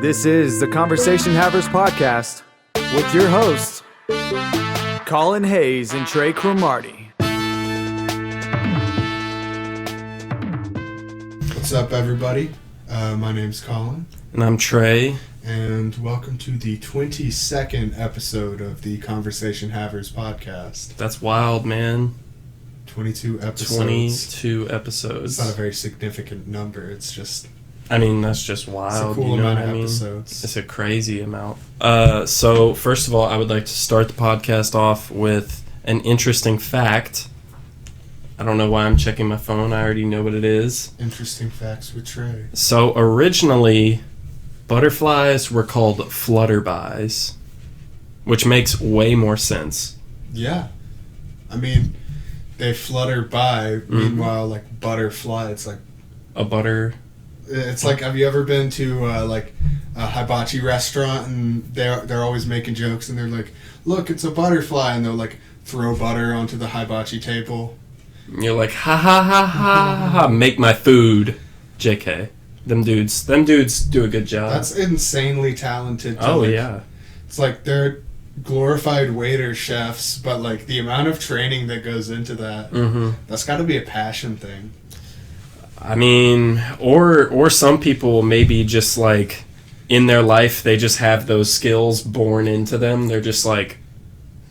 This is the Conversation Havers podcast with your hosts, Collin Hayes and Trey Cromartie. What's up, everybody? My name's Collin. And I'm Trey. And welcome to the 22nd episode of the Conversation Havers podcast. That's wild, man. 22 episodes. 22 episodes. It's not a very significant number. It's just... I mean, that's just wild. It's a cool you know amount what of I mean? episodes. It's a crazy amount. So, first of all, I would like to start the podcast off with an interesting fact. I don't know why I'm checking my phone. I already know what it is. Interesting facts with Trey. So, originally, butterflies were called flutterbys, which makes way more sense. Yeah. I mean, they flutter by. Meanwhile, like, butterfly, it's like... A butter... It's like, have you ever been to like a hibachi restaurant and they're always making jokes and they're like, look, it's a butterfly, and they'll like throw butter onto the hibachi table. And you're like, ha ha ha ha ha, make my food. JK. Them dudes do a good job. That's insanely talented. Yeah. It's like they're glorified waiter chefs, but like the amount of training that goes into that, that's got to be a passion thing. I mean, or some people maybe just like in their life they just have those skills born into them. They're just like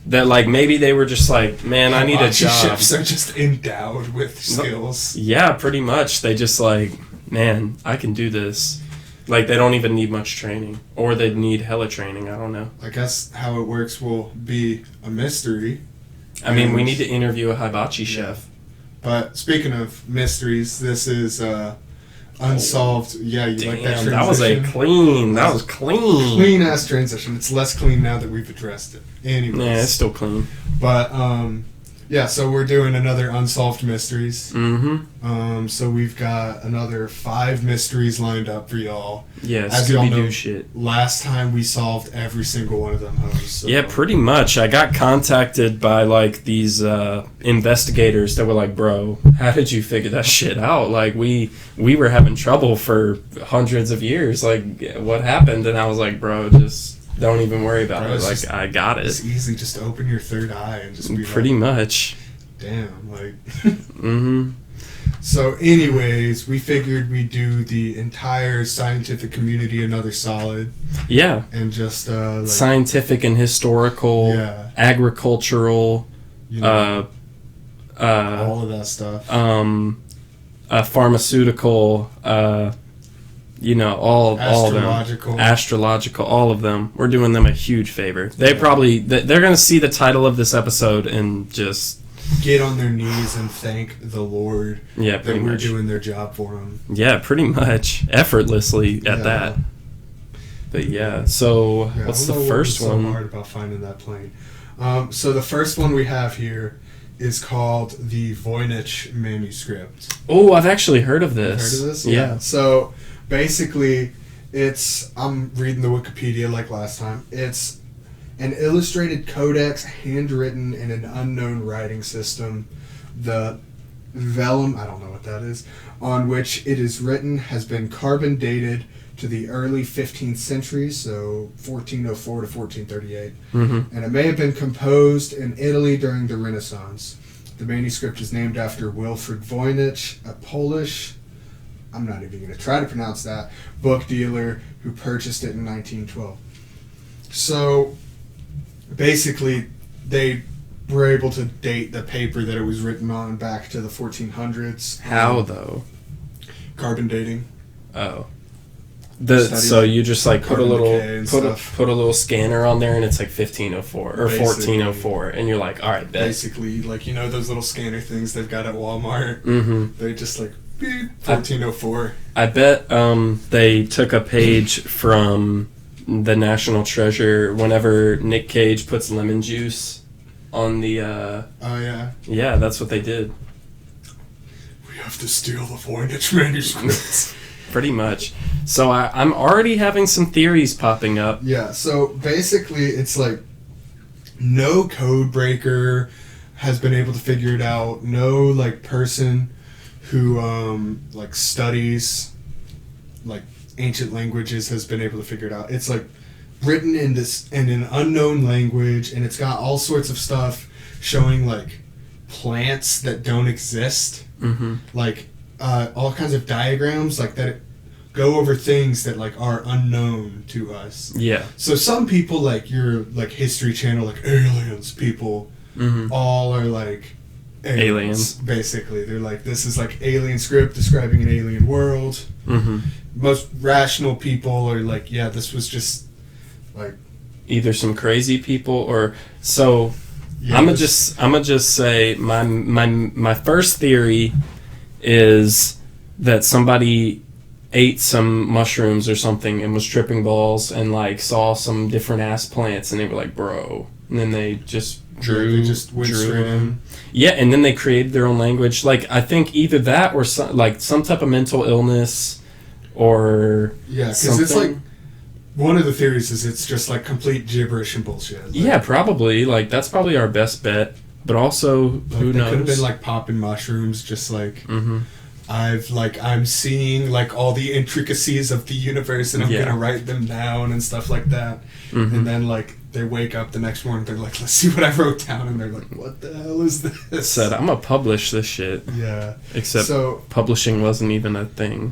that. Like maybe they were just like, man, I need a job. Chefs are just endowed with skills. Yeah, pretty much. They just like, man, I can do this. Like they don't even need much training, or they need hella training. I don't know. I guess how it works will be a mystery. I mean, we need to interview a hibachi chef. But speaking of mysteries, this is Unsolved. Yeah, you like that transition? That was clean. Clean-ass transition. It's less clean now that we've addressed it. Anyways. Yeah, it's still clean. But, yeah, so we're doing another Unsolved Mysteries. So we've got another 5 mysteries lined up for y'all. Yeah, Scooby-Doo shit. Last time we solved every single one of them hoes. So. Yeah, pretty much. I got contacted by, like, these investigators that were like, bro, how did you figure that shit out? Like, we were having trouble for hundreds of years. Like, what happened? And I was like, bro, just... don't even worry about it. Like, I got it. It's easy. Just open your third eye and just be pretty much. Damn, like... Mm-hmm. So, anyways, we figured we'd do the entire scientific community another solid. Yeah. And just, like... scientific and historical, agricultural, you know, all of that stuff. Pharmaceutical, you know, all of them. Astrological, all of them. We're doing them a huge favor. They're going to see the title of this episode and just... get on their knees and thank the Lord that we're doing their job for them. Yeah, pretty much. Effortlessly at that. But yeah, so what's the first one? So hard about finding that plane. So the first one we have here is called the Voynich manuscript. Oh, I've actually heard of this. Heard of this? Yeah. So basically, I'm reading the Wikipedia like last time. It's an illustrated codex handwritten in an unknown writing system. The vellum, I don't know what that is, on which it is written has been carbon dated to the early 15th century, so 1404 to 1438. And it may have been composed in Italy during the Renaissance. The manuscript is named after Wilfrid Voynich, a Polish, I'm not even going to try to pronounce that, book dealer who purchased it in 1912. So... basically, they were able to date the paper that it was written on back to the 1400s. How, though? Carbon dating. Oh. So you just like put a little scanner on there and it's like 1504 or basically, 1404 and you're like, all right, bet. Basically, like, you know those little scanner things they've got at Walmart? They just like, beep, 1404. I bet they took a page from the National Treasure whenever Nick Cage puts lemon juice on the oh yeah. Yeah, that's what they did. We have to steal the Voynich manuscripts. Pretty much. So I'm already having some theories popping up. Yeah, so basically it's like no code breaker has been able to figure it out. No like person who like studies like ancient languages has been able to figure it out. It's like written in an unknown language, and it's got all sorts of stuff showing like plants that don't exist, like all kinds of diagrams like that go over things that like are unknown to us. Yeah. So some people, like your like History Channel, like aliens people, all are like aliens. Basically, they're like, this is like alien script describing an alien world. Most rational people are like, yeah, this was just like either some crazy people or so. Yeah, I'm gonna just say my first theory is that somebody ate some mushrooms or something and was tripping balls and like saw some different ass plants and they were like, bro, and then they just drew them. Yeah, and then they created their own language. Like, I think either that or some type of mental illness or because it's like one of the theories is it's just like complete gibberish and bullshit. Like, yeah, probably. Like, that's probably our best bet. But also, like, who knows? Could have been like popping mushrooms, just like I'm seeing like all the intricacies of the universe and I'm gonna write them down and stuff like that. And then like they wake up the next morning, they're like, let's see what I wrote down, and they're like, what the hell is this? Said, I'm gonna publish this shit. Yeah. Except publishing wasn't even a thing.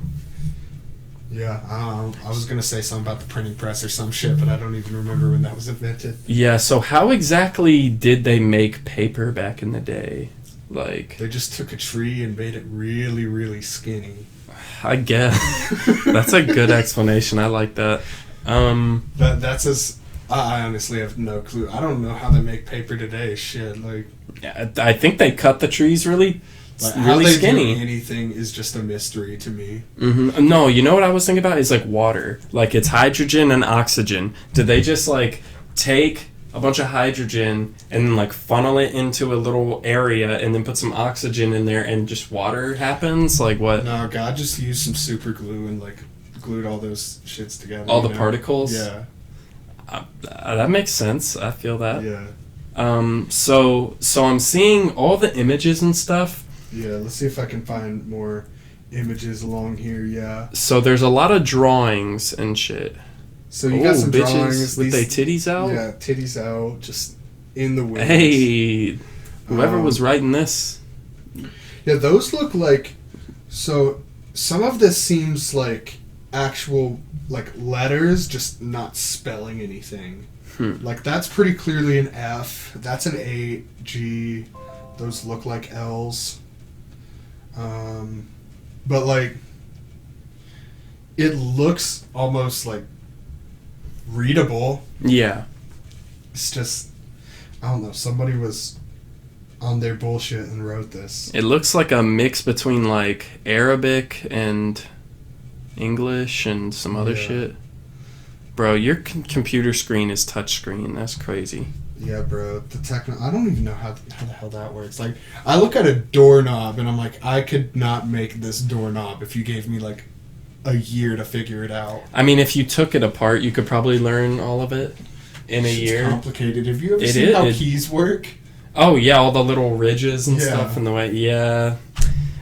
Yeah, I was gonna say something about the printing press or some shit, but I don't even remember when that was invented. Yeah, so how exactly did they make paper back in the day? Like, they just took a tree and made it really, really skinny. I guess. That's a good explanation. I like that. That's as... I honestly have no clue. I don't know how they make paper today. Shit, like... I think they cut the trees really how really they skinny. Do anything is just a mystery to me. No, you know what I was thinking about? Is like water. Like, it's hydrogen and oxygen. Did they just like take a bunch of hydrogen and then like funnel it into a little area and then put some oxygen in there and just water happens? Like, what? No, God just used some super glue and like glued all those shits together. All the particles? Yeah. That makes sense. I feel that. Yeah. So I'm seeing all the images and stuff. Yeah, let's see if I can find more images along here. Yeah. So there's a lot of drawings and shit. So you got some bitches drawings with their titties out. Yeah, titties out, just in the wind. Hey, whoever was writing this. Yeah, those look like. So some of this seems like actual like letters, just not spelling anything. Like that's pretty clearly an F. That's an A, G. Those look like L's. But like, it looks almost like readable. Yeah. It's just, I don't know, somebody was on their bullshit and wrote this. It looks like a mix between like Arabic and English and some other shit. Bro, your computer screen is touchscreen. That's crazy. Yeah, bro. I don't even know how the hell that works. Like, I look at a doorknob and I'm like, I could not make this doorknob if you gave me like a year to figure it out. I mean, if you took it apart, you could probably learn all of it in a year. It's complicated. Have you ever seen how keys work? Oh, yeah, all the little ridges and stuff in the way. Yeah.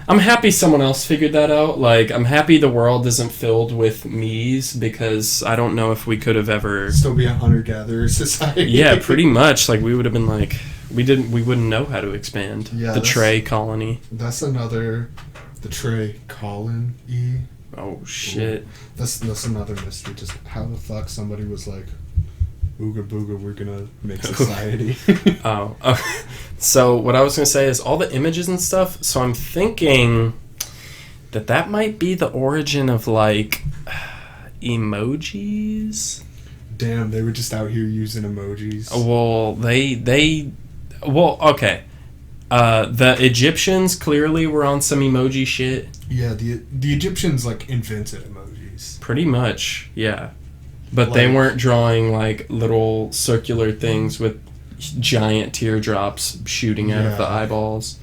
I'm happy someone else figured that out. Like, I'm happy the world isn't filled with me's because I don't know if we could have ever... Still be a hunter-gatherer society. Yeah, pretty much. Like, we would have been like... We wouldn't know how to expand. Yeah, the Trey colony. That's another... The Trey Collin E. Oh, shit. Ooh. That's another mystery. Just how the fuck somebody was like... Ooga booga, we're gonna make society. Oh. So what I was gonna say is all the images and stuff. So I'm thinking that might be the origin of like emojis. Damn, they were just out here using emojis. Well, okay. The Egyptians clearly were on some emoji shit. Yeah, the Egyptians like invented emojis. Pretty much, yeah. But they weren't drawing like little circular things with giant teardrops shooting out of the eyeballs.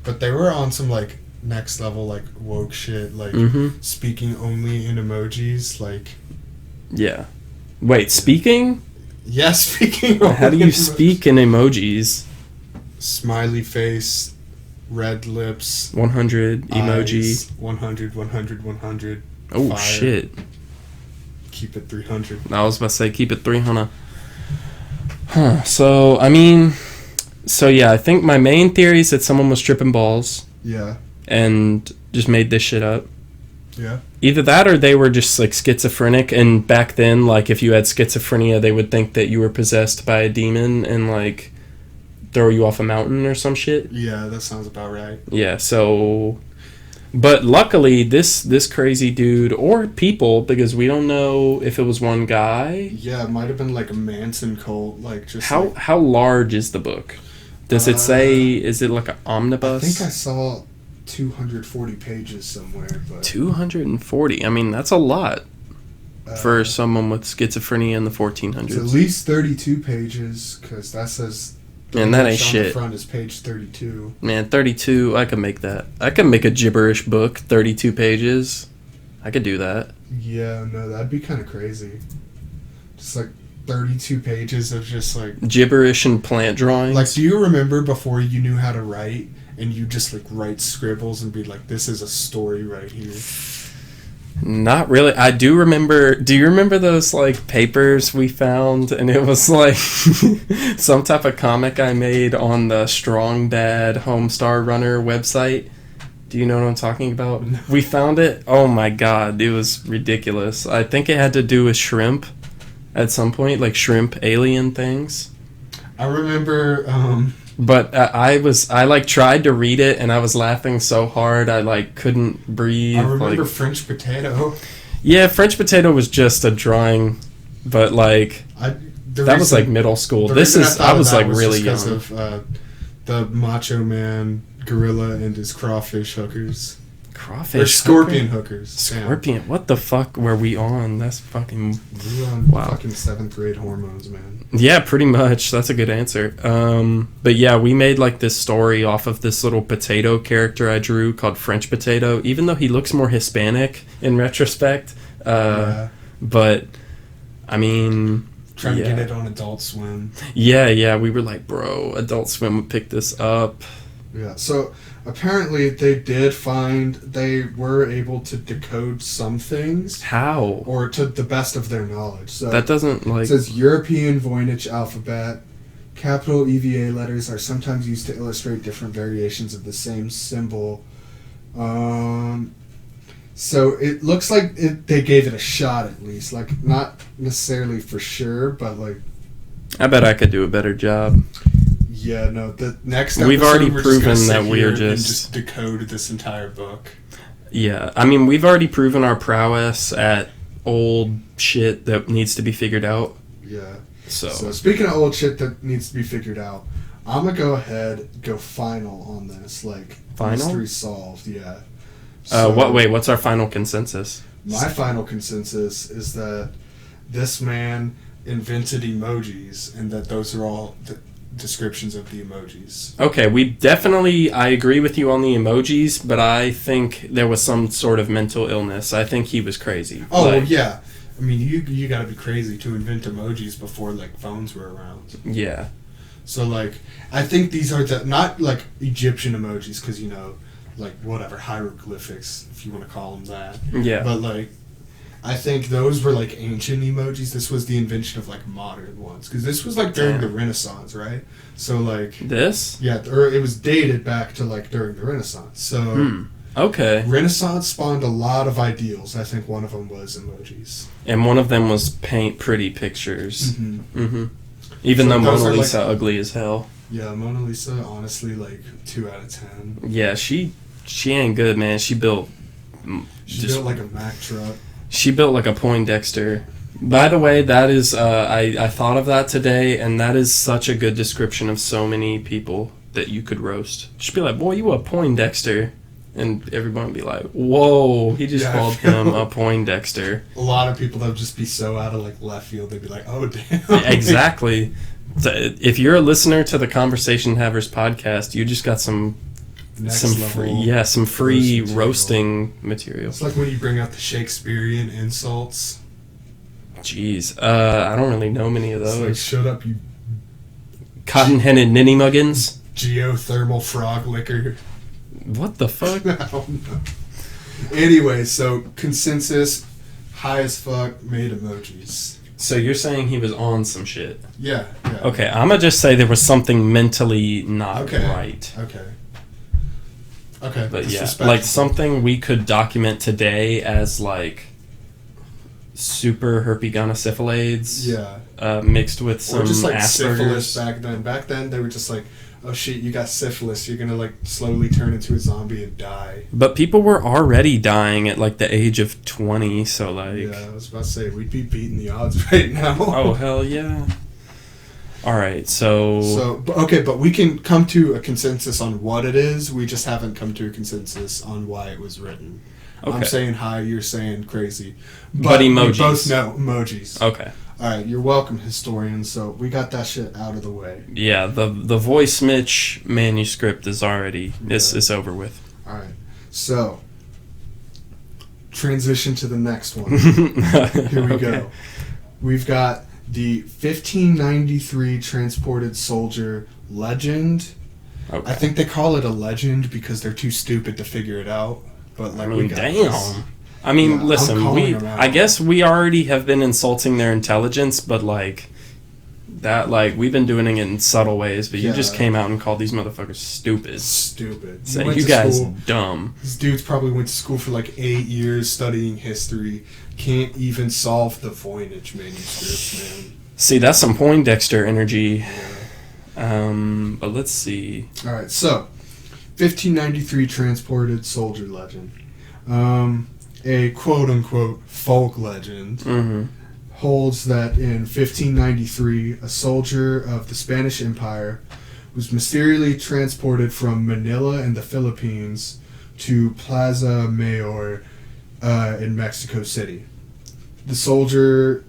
But they were on some like next level like woke shit, like speaking only in emojis, like. Yeah. Wait, speaking? Yeah, speaking. How do you speak in emojis? Smiley face, red lips, 100 emoji, eyes, 100, 100, 100. Oh fire. shit. Keep it 300. I was about to say keep it 300. Huh. So I mean, yeah, I think my main theory is that someone was tripping balls. Yeah. And just made this shit up. Yeah. Either that or they were just like schizophrenic, and back then, like if you had schizophrenia, they would think that you were possessed by a demon and like throw you off a mountain or some shit. Yeah, that sounds about right. Yeah, so but luckily this crazy dude or people, because we don't know if it was one guy. Yeah, it might have been like a Manson cult, like just how large is the book? Does it say, is it like an omnibus? I think I saw 240 pages somewhere, but 240. I mean, that's a lot for someone with schizophrenia in the 1400s. It's at least 32 pages, because that says... Man, that ain't on shit. The front is page 32. Man, 32, I could make that. I could make a gibberish book, 32 pages. I could do that. Yeah, no, that'd be kind of crazy. Just like 32 pages of just like... Gibberish and plant drawings. Like, do you remember before you knew how to write, and you just like write scribbles and be like, this is a story right here? Not really. I do remember. Do you remember those like papers we found? And it was like some type of comic I made on the Strong Bad Homestar Runner website. Do you know what I'm talking about? We found it. Oh my god, it was ridiculous. I think it had to do with shrimp at some point, like shrimp alien things. I remember. But I like tried to read it and I was laughing so hard I like couldn't breathe. I remember like, French Potato. Yeah, French Potato was just a drawing, but like that was like middle school. I was like really young. Because of the Macho Man gorilla and his crawfish hookers. Crawfish or scorpion hookers. Scorpion. Damn. What the fuck were we on? That's fucking... We were on fucking 7th grade hormones, man. Yeah, pretty much. That's a good answer. But yeah, we made like this story off of this little potato character I drew called French Potato, even though he looks more Hispanic in retrospect. Yeah. But, I mean... Trying to get it on Adult Swim. Yeah, we were like, bro, Adult Swim would pick this up. Yeah, so apparently they were able to decode some things. How? Or to the best of their knowledge. So that doesn't like... It says European Voynich alphabet. Capital EVA letters are sometimes used to illustrate different variations of the same symbol. So it looks like they gave it a shot at least. Like, not necessarily for sure, but like... I bet I could do a better job. Yeah, no, the next episode we've already we're proven just that we are just decode this entire book. Yeah, I mean, we've already proven our prowess at old shit that needs to be figured out. Yeah. So speaking of old shit that needs to be figured out, I'm gonna go final on this. Like, final? Mystery solved, yeah. What's our final consensus? My final consensus is that this man invented emojis, and that those are all the descriptions of the emojis. Okay, I agree with you on the emojis, but I think there was some sort of mental illness. I think he was crazy. Oh, yeah. I mean, you gotta be crazy to invent emojis before, like, phones were around. Yeah. So, like, I think these are not, like, Egyptian emojis, because, you know, like, whatever, hieroglyphics, if you want to call them that. Yeah. But, like, I think those were, like, ancient emojis. This was the invention of, like, modern ones. Because this was, like, during the Renaissance, right? So, like... This? Yeah, or it was dated back to, like, during the Renaissance. So... Okay. Renaissance spawned a lot of ideals. I think one of them was emojis. And one of them was paint pretty pictures. Mm-hmm. Mm-hmm. Even though Mona Lisa ugly as hell. Yeah, Mona Lisa, honestly, like, 2 out of 10. Yeah, she ain't good, man. She built like a Mack truck. She built like a Poindexter. By the way, that is, I thought of that today, and that is such a good description of so many people that you could roast. Just be like, boy, you a Poindexter. And everyone would be like, whoa, he just called him a Poindexter. A lot of people that would just be so out of like left field, they'd be like, oh, damn. Exactly. So if you're a listener to the Conversation Havers podcast, you just got some free roasting material. It's like when you bring out the Shakespearean insults. Jeez, I don't really know many of those. It's like, shut up, you cotton-headed ninny muggins. Geothermal frog licker. What the fuck? I don't know. Anyway, so consensus, high as fuck, made emojis. So you're saying he was on some shit? Yeah. Okay, I'm gonna just say there was something mentally not right. Okay. But yeah, like something we could document today as like super herpes mixed with some or just like Asperger's. syphilis back then. Back then they were just like, oh shit, you got syphilis, you're gonna like slowly turn into a zombie and die. But people were already dying at like the age of 20, so like... Yeah, I was about to say, we'd be beating the odds right now. Oh, hell yeah. Alright, so... Okay, but we can come to a consensus on what it is, we just haven't come to a consensus on why it was written. Okay. I'm saying high, you're saying crazy. But emojis. We both know emojis. Okay. Alright, you're welcome, historian, so we got that shit out of the way. Yeah, the Voice Mitch manuscript is already, it's over with. Alright, so, transition to the next one. Here we go. We've got the 1593 transported soldier legend. Okay. I think they call it a legend because they're too stupid to figure it out. But like, we got this. I mean, listen, I guess we already have been insulting their intelligence, but like that, like we've been doing it in subtle ways. But you just came out and called these motherfuckers stupid. Saying you guys dumb. These dudes probably went to school for like 8 years studying history. Can't even solve the Voynich manuscripts, man. See, that's some Poindexter energy. But let's see. All right, so 1593 transported soldier legend. A quote-unquote folk legend holds that in 1593, a soldier of the Spanish Empire was mysteriously transported from Manila in the Philippines to Plaza Mayor in Mexico City. The soldier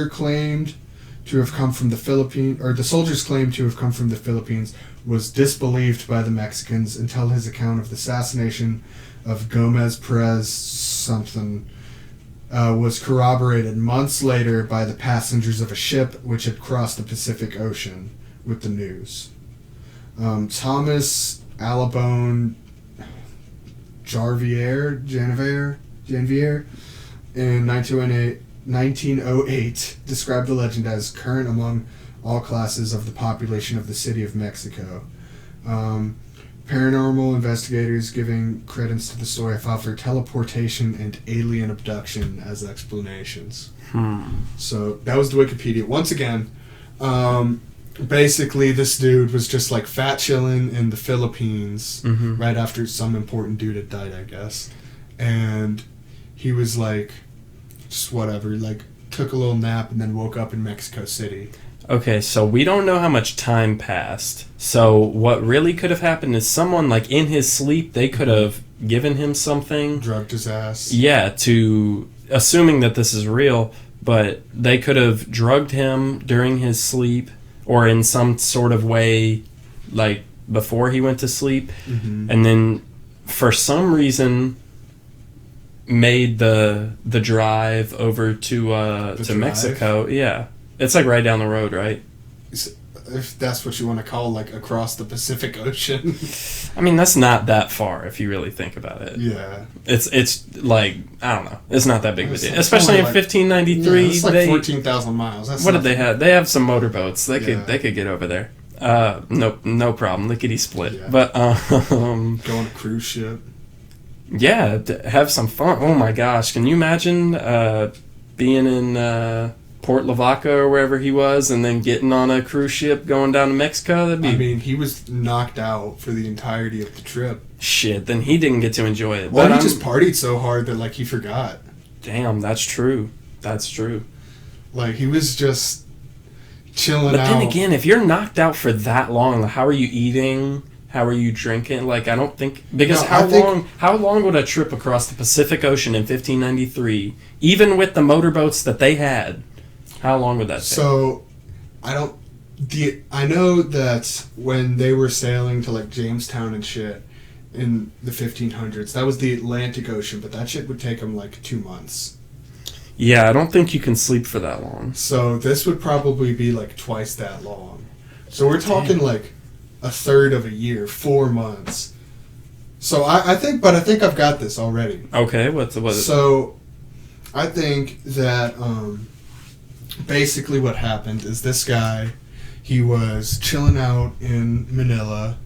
claimed to have come from the Philippines, or the soldier's claim to have come from the Philippines was disbelieved by the Mexicans until his account of the assassination of Gomez Perez something was corroborated months later by the passengers of a ship which had crossed the Pacific Ocean with the news. Thomas Allibone Janvier in 1908 described the legend as current among all classes of the population of the city of Mexico. Paranormal investigators giving credence to the story have offered teleportation and alien abduction as explanations. So that was the Wikipedia. Once again, basically this dude was just like fat chilling in the Philippines right after some important dude had died, I guess. And he was like, just whatever, like took a little nap and then woke up in Mexico City. Okay, so we don't know how much time passed. So what really could have happened is someone, like, in his sleep, they could have given him something. Drugged his ass. Yeah, assuming that this is real, but they could have drugged him during his sleep or in some sort of way, like, before he went to sleep. And then, for some reason, made the drive over to Mexico. Yeah. It's like right down the road, right? If that's what you want to call like across the Pacific Ocean. I mean, that's not that far if you really think about it. Yeah. It's like, I don't know. It's not that big of a deal. Especially in 1593. Yeah, it's like 14,000 miles. What did they have? They have some motorboats. They could get over there. No problem. Lickety split. Yeah. But go on a cruise ship. Yeah, have some fun. Oh my gosh, can you imagine being in Port Lavaca or wherever he was, and then getting on a cruise ship going down to Mexico? I mean, he was knocked out for the entirety of the trip. Shit, then he didn't get to enjoy it. Well, he just partied so hard that like he forgot. Damn, that's true. Like he was just chilling out. But then again, if you're knocked out for that long, how are you eating? How are you drinking? Like, I don't think... Because how long would a trip across the Pacific Ocean in 1593, even with the motorboats that they had, how long would that take? So, I know that when they were sailing to, like, Jamestown and shit in the 1500s, that was the Atlantic Ocean, but that shit would take them, like, 2 months. Yeah, I don't think you can sleep for that long. So, this would probably be, like, twice that long. So, we're talking, like... a third of a year, 4 months. So I think I've got this already. Okay, what's So I think that basically what happened is this guy, he was chilling out in Manila,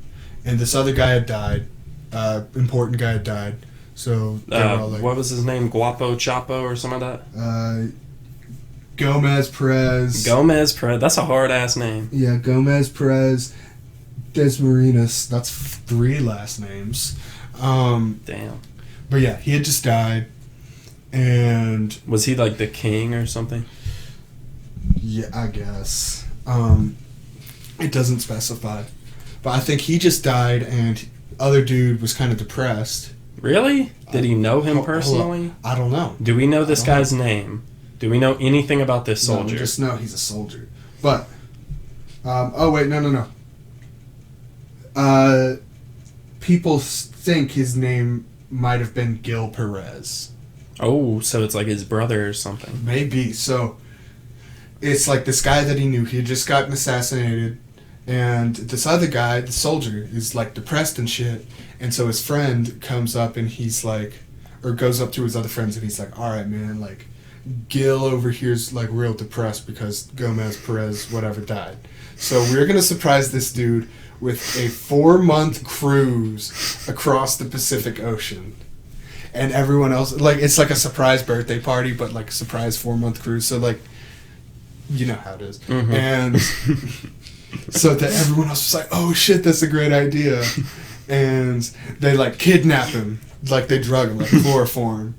and this other guy had died. Important guy had died. So they were all like, what was his name? Guapo Chapo or something like that? Gomez Perez. Gomez Perez. That's a hard ass name. Yeah, Gomez Perez. Desmarinas. That's 3 last names. Damn. But yeah, he had just died. And was he like the king or something? yeah, I guess. It doesn't specify. But I think he just died, and other dude was kind of depressed. Really? Did he know him Hold personally? up. I don't know. Do we know this guy's name? Do we know anything about this No, soldier? we just know he's a soldier. But, oh wait, no. People think his name might have been Gil Perez. Oh, so it's like his brother or something. Maybe. So, it's like this guy that he knew, he had just gotten assassinated, and this other guy, the soldier, is like depressed and shit, and so his friend comes up and he's like, or goes up to his other friends and he's like, alright man, like, Gil over here's like real depressed because Gomez Perez whatever died. So we're gonna surprise this dude with a 4-month cruise across the Pacific Ocean. And everyone else, like, it's like a surprise birthday party, but like a surprise 4-month cruise. So like, you know how it is. Mm-hmm. And so that everyone else was like, oh shit, that's a great idea. And they like kidnap him, like they drug him, like chloroform.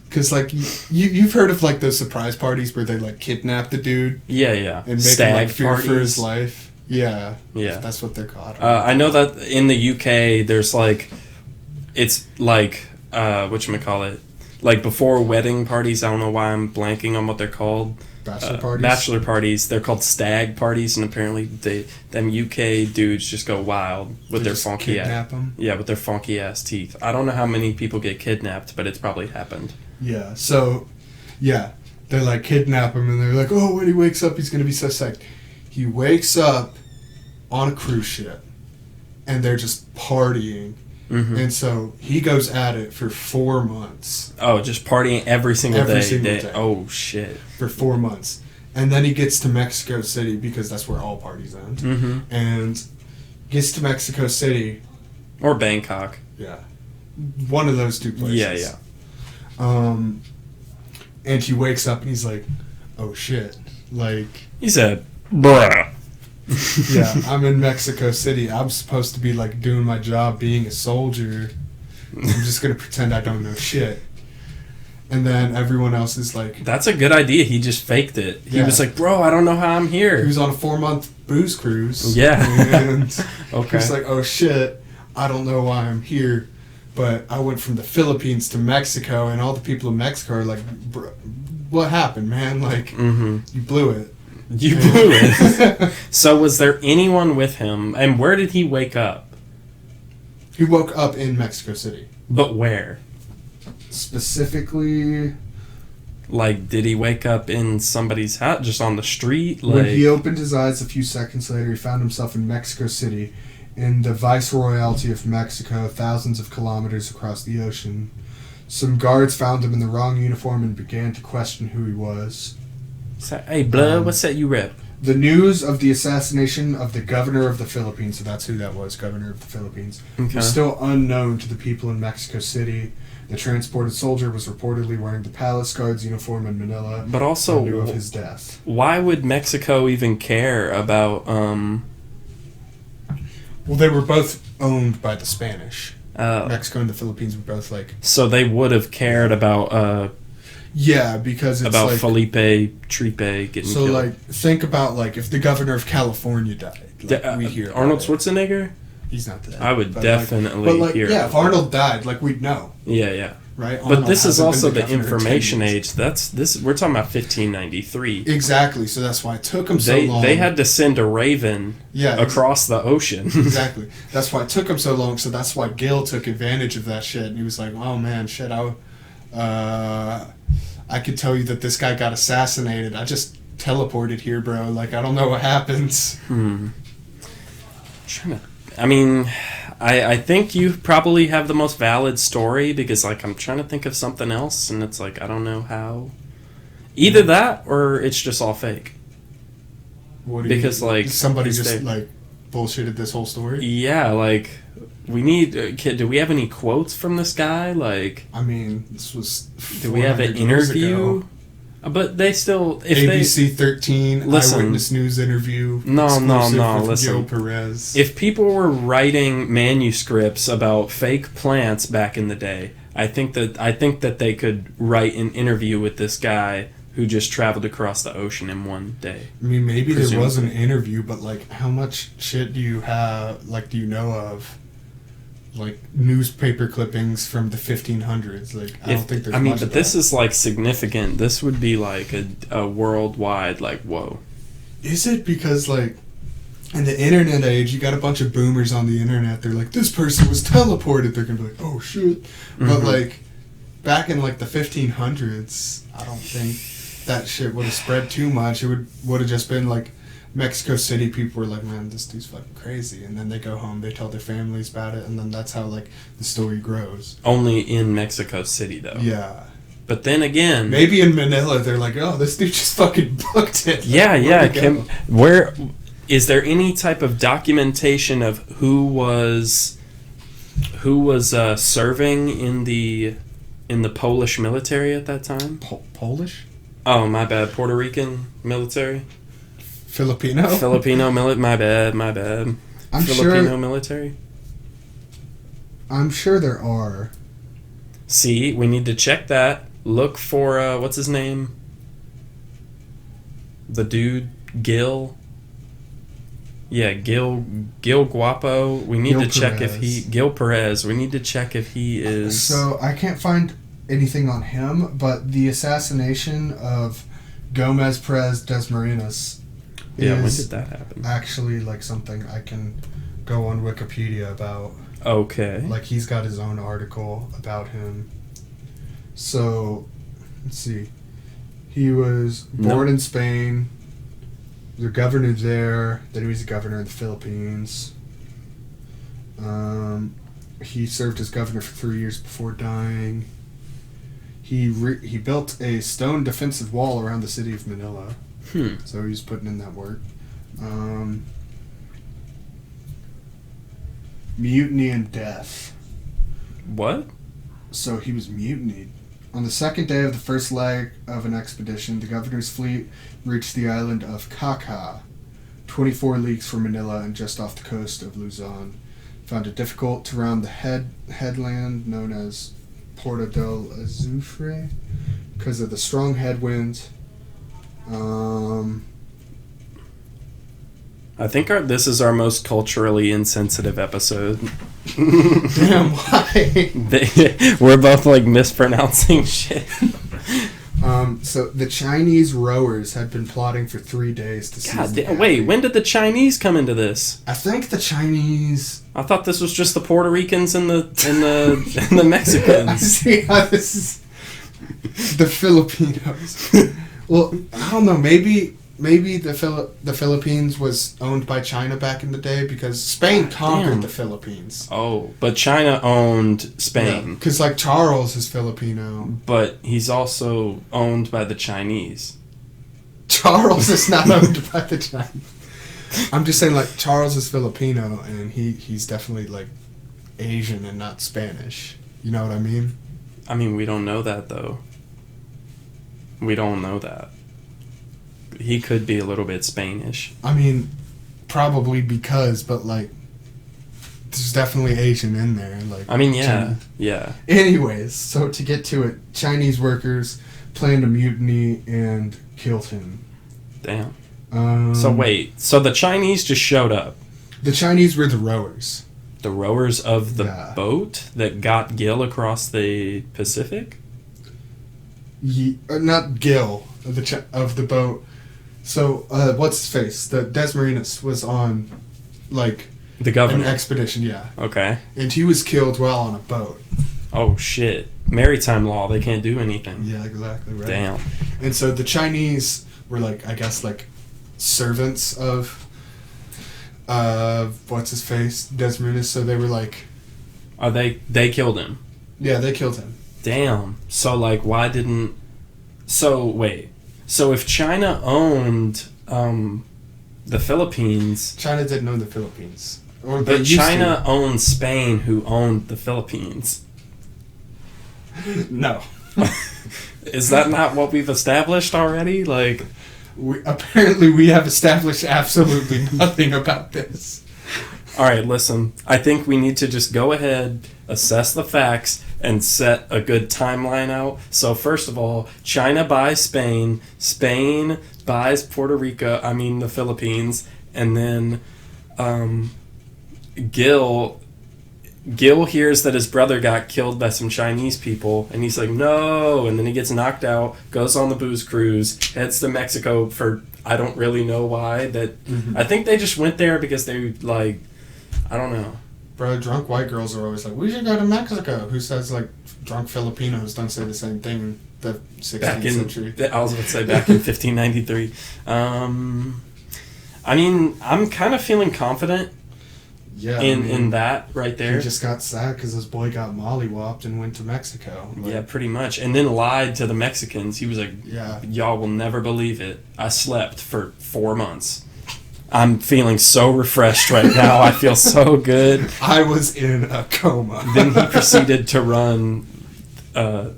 Because like you've heard of like those surprise parties where they like kidnap the dude. Yeah. And make Stag him like fear parties. for his life. Yeah. That's what they're called. I know that in the UK, there's like, it's like, whatchamacallit, like before wedding parties, I don't know why I'm blanking on what they're called. Bachelor parties? Bachelor parties. They're called stag parties, and apparently them UK dudes just go wild with their funky kidnap them? Yeah, with their funky ass teeth. I don't know how many people get kidnapped, but it's probably happened. Yeah, so, yeah, they like kidnap him and they're like, oh, when he wakes up, he's going to be so psyched. He wakes up on a cruise ship and they're just partying. Mm-hmm. And so he goes at it for 4 months. Oh, just partying every single day. Oh, shit. For 4 months. And then he gets to Mexico City because that's where all parties end. Mm-hmm. And gets to Mexico City. Or Bangkok. Yeah. One of those 2 places. Yeah. And he wakes up and he's like, oh shit. Like, he said, bruh. Yeah, I'm in Mexico City. I'm supposed to be like doing my job being a soldier. I'm just gonna pretend I don't know shit. And then everyone else is like, that's a good idea. He just faked it. He was like, bro, I don't know how I'm here. He was on a 4-month booze cruise. Yeah. And okay. He was like, oh shit, I don't know why I'm here. But I went from the Philippines to Mexico, and all the people in Mexico are like, bro, what happened, man? Like, you blew it. You blew it. So was there anyone with him? And where did he wake up? He woke up in Mexico City. But where? Specifically... Like, did he wake up in somebody's house? Just on the street? When like... he opened his eyes a few seconds later, he found himself in Mexico City, in the Viceroyalty of Mexico, thousands of kilometers across the ocean. Some guards found him in the wrong uniform and began to question who he was. Hey, blood, what's that you rep? The news of the assassination of the governor of the Philippines, so that's who that was, governor of the Philippines, was still unknown to the people in Mexico City. The transported soldier was reportedly wearing the palace guard's uniform in Manila, but also knew of his death. Why would Mexico even care about... Well, they were both owned by the Spanish. Mexico and the Philippines were both like... So they would have cared about... yeah, because it's about like... Felipe Tripe getting so, killed. like, think about, like, if the governor of California died. Like, we hear Arnold Schwarzenegger? He's not dead. I would definitely hear yeah, if Arnold died, like, we'd know. Yeah. Right? But this is also the governor information age. We're talking about 1593. Exactly, so that's why it took him so long. They had to send a raven across the ocean. Exactly. That's why it took him so long, so that's why Gil took advantage of that shit, and he was like, oh man, shit, I could tell you that this guy got assassinated. I just teleported here, bro. Like, I don't know what happens. I think you probably have the most valid story because, like, I'm trying to think of something else, and it's like, I don't know how. Either that or it's just all fake. What do Because, like... somebody just, like, bullshitted this whole story? Yeah, like, we need... do we have any quotes from this guy? Like... I mean, this was... Do we have an interview? But they still... If ABC 13 listen, Eyewitness News interview. No, with listen. Gil Perez. If people were writing manuscripts about fake plants back in the day, I think that they could write an interview with this guy who just traveled across the ocean in one day. I mean, maybe presumably. there was an interview, but, like, how much shit do you have, like, do you know of, like, newspaper clippings from the 1500s? Like, I don't think there's much of this that. is, like, significant. This would be, like, a worldwide, like, whoa. Is it? Because, like, in the internet age, you got a bunch of boomers on the internet. They're like, this person was teleported. They're going to be like, oh, shit. But, like, back in, like, the 1500s, I don't think that shit would have spread too much. It would have just been, like, Mexico City people were like, man, this dude's fucking crazy. And then they go home, they tell their families about it, and then that's how, like, the story grows. Only in Mexico City, though. Yeah. But then again... Maybe in Manila, they're like, oh, this dude just fucking booked it. Yeah. Where... Is there any type of documentation of who was serving in the Polish military at that time? Polish? Oh, my bad. Puerto Rican military? Filipino? My bad. I'm Filipino sure, military? I'm sure there are. See, we need to check that. Look for, what's his name? The dude, Gil. Yeah, Gil Guapo. We need Gil to check Perez. if he... Gil Perez. We need to check if he is... So, I can't find anything on him, but the assassination of Gomez Perez Desmarinas when is did that happen? actually, like, something I can go on Wikipedia about. Okay. Like, he's got his own article about him. So, let's see. He was born in Spain. The governor there. Then he was the governor of the Philippines. He served as governor for 3 years before dying. He built a stone defensive wall around the city of Manila. So he's putting in that work. Mutiny and death. What? So he was mutinied. On the second day of the first leg of an expedition, the governor's fleet reached the island of Caca, 24 leagues from Manila and just off the coast of Luzon. Found it difficult to round the headland known as Porto del Azufre because of the strong headwinds. I think this is our most culturally insensitive episode. Damn, why? We're both, like, mispronouncing shit. So the Chinese rowers had been plotting for 3 days to seize the Wait, when did the Chinese come into this? I think the Chinese... I thought this was just the Puerto Ricans and the Mexicans. I see how this is... The Filipinos. Well, I don't know, maybe the Philippines was owned by China back in the day because Spain conquered the Philippines. Oh, but China owned Spain. Because, like, Charles is Filipino. But he's also owned by the Chinese. Charles is not owned by the Chinese. I'm just saying, like, Charles is Filipino, and he's definitely, like, Asian and not Spanish. You know what I mean? I mean, we don't know that, though. We don't know that. He could be a little bit Spanish. I mean, probably because, but, like, there's definitely Asian in there. Like, I mean, yeah. Anyways, so to get to it, Chinese workers planned a mutiny and killed him. Damn. So wait, so the Chinese just showed up? The Chinese were the rowers. The rowers of the boat that got Gil across the Pacific? Not Gil, of the boat. So, what's his face? The Desmarinas was on, like... The governor? An expedition, yeah. Okay. And he was killed while on a boat. Oh, shit. Maritime law, they can't do anything. Yeah, exactly, right. Damn. And so the Chinese were, like, I guess, like, servants of What's his face? Desmond. So they were like... Are they killed him? Yeah, they killed him. Damn. So, like, why didn't... So, wait. So, if China owned the Philippines... China didn't own the Philippines. Or But China owned Spain, who owned the Philippines. No. Is that not what we've established already? Like... Apparently we have established absolutely nothing about this. Alright, listen. I think we need to just go ahead, assess the facts, and set a good timeline out. So first of all, China buys Spain, Spain buys the Philippines, and then Gil hears that his brother got killed by some Chinese people, and he's like, no, and then he gets knocked out, goes on the booze cruise, heads to Mexico for, I don't really know why, I think they just went there because they, like, I don't know. Bro, drunk white girls are always like, we should go to Mexico. Who says, like, drunk Filipinos don't say the same thing in the 16th century? I was about to say back in 1593. I mean, I'm kind of feeling confident in that right there. He just got sad because his boy got mollywopped and went to Mexico. Yeah, pretty much. And then lied to the Mexicans. He was like, y'all will never believe it. I slept for 4 months. I'm feeling so refreshed right now. I feel so good. I was in a coma. Then he proceeded to run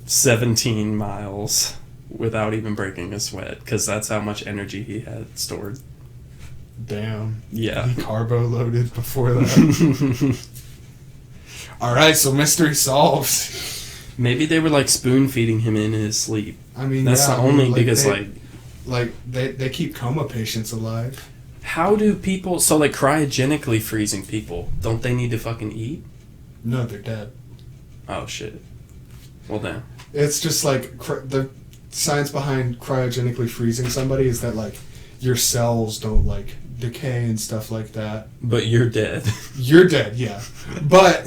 17 miles without even breaking a sweat because that's how much energy he had stored. Damn. Yeah. He carbo loaded before that. Alright, so mystery solved. Maybe they were like spoon feeding him in his sleep. I mean, that's because they keep coma patients alive. How do people... So, like, cryogenically freezing people, don't they need to fucking eat? No, they're dead. Oh, shit. Well, damn. It's just, like, the science behind cryogenically freezing somebody is that, like, your cells don't, like, decay and stuff like that. But you're dead. You're dead, yeah. But...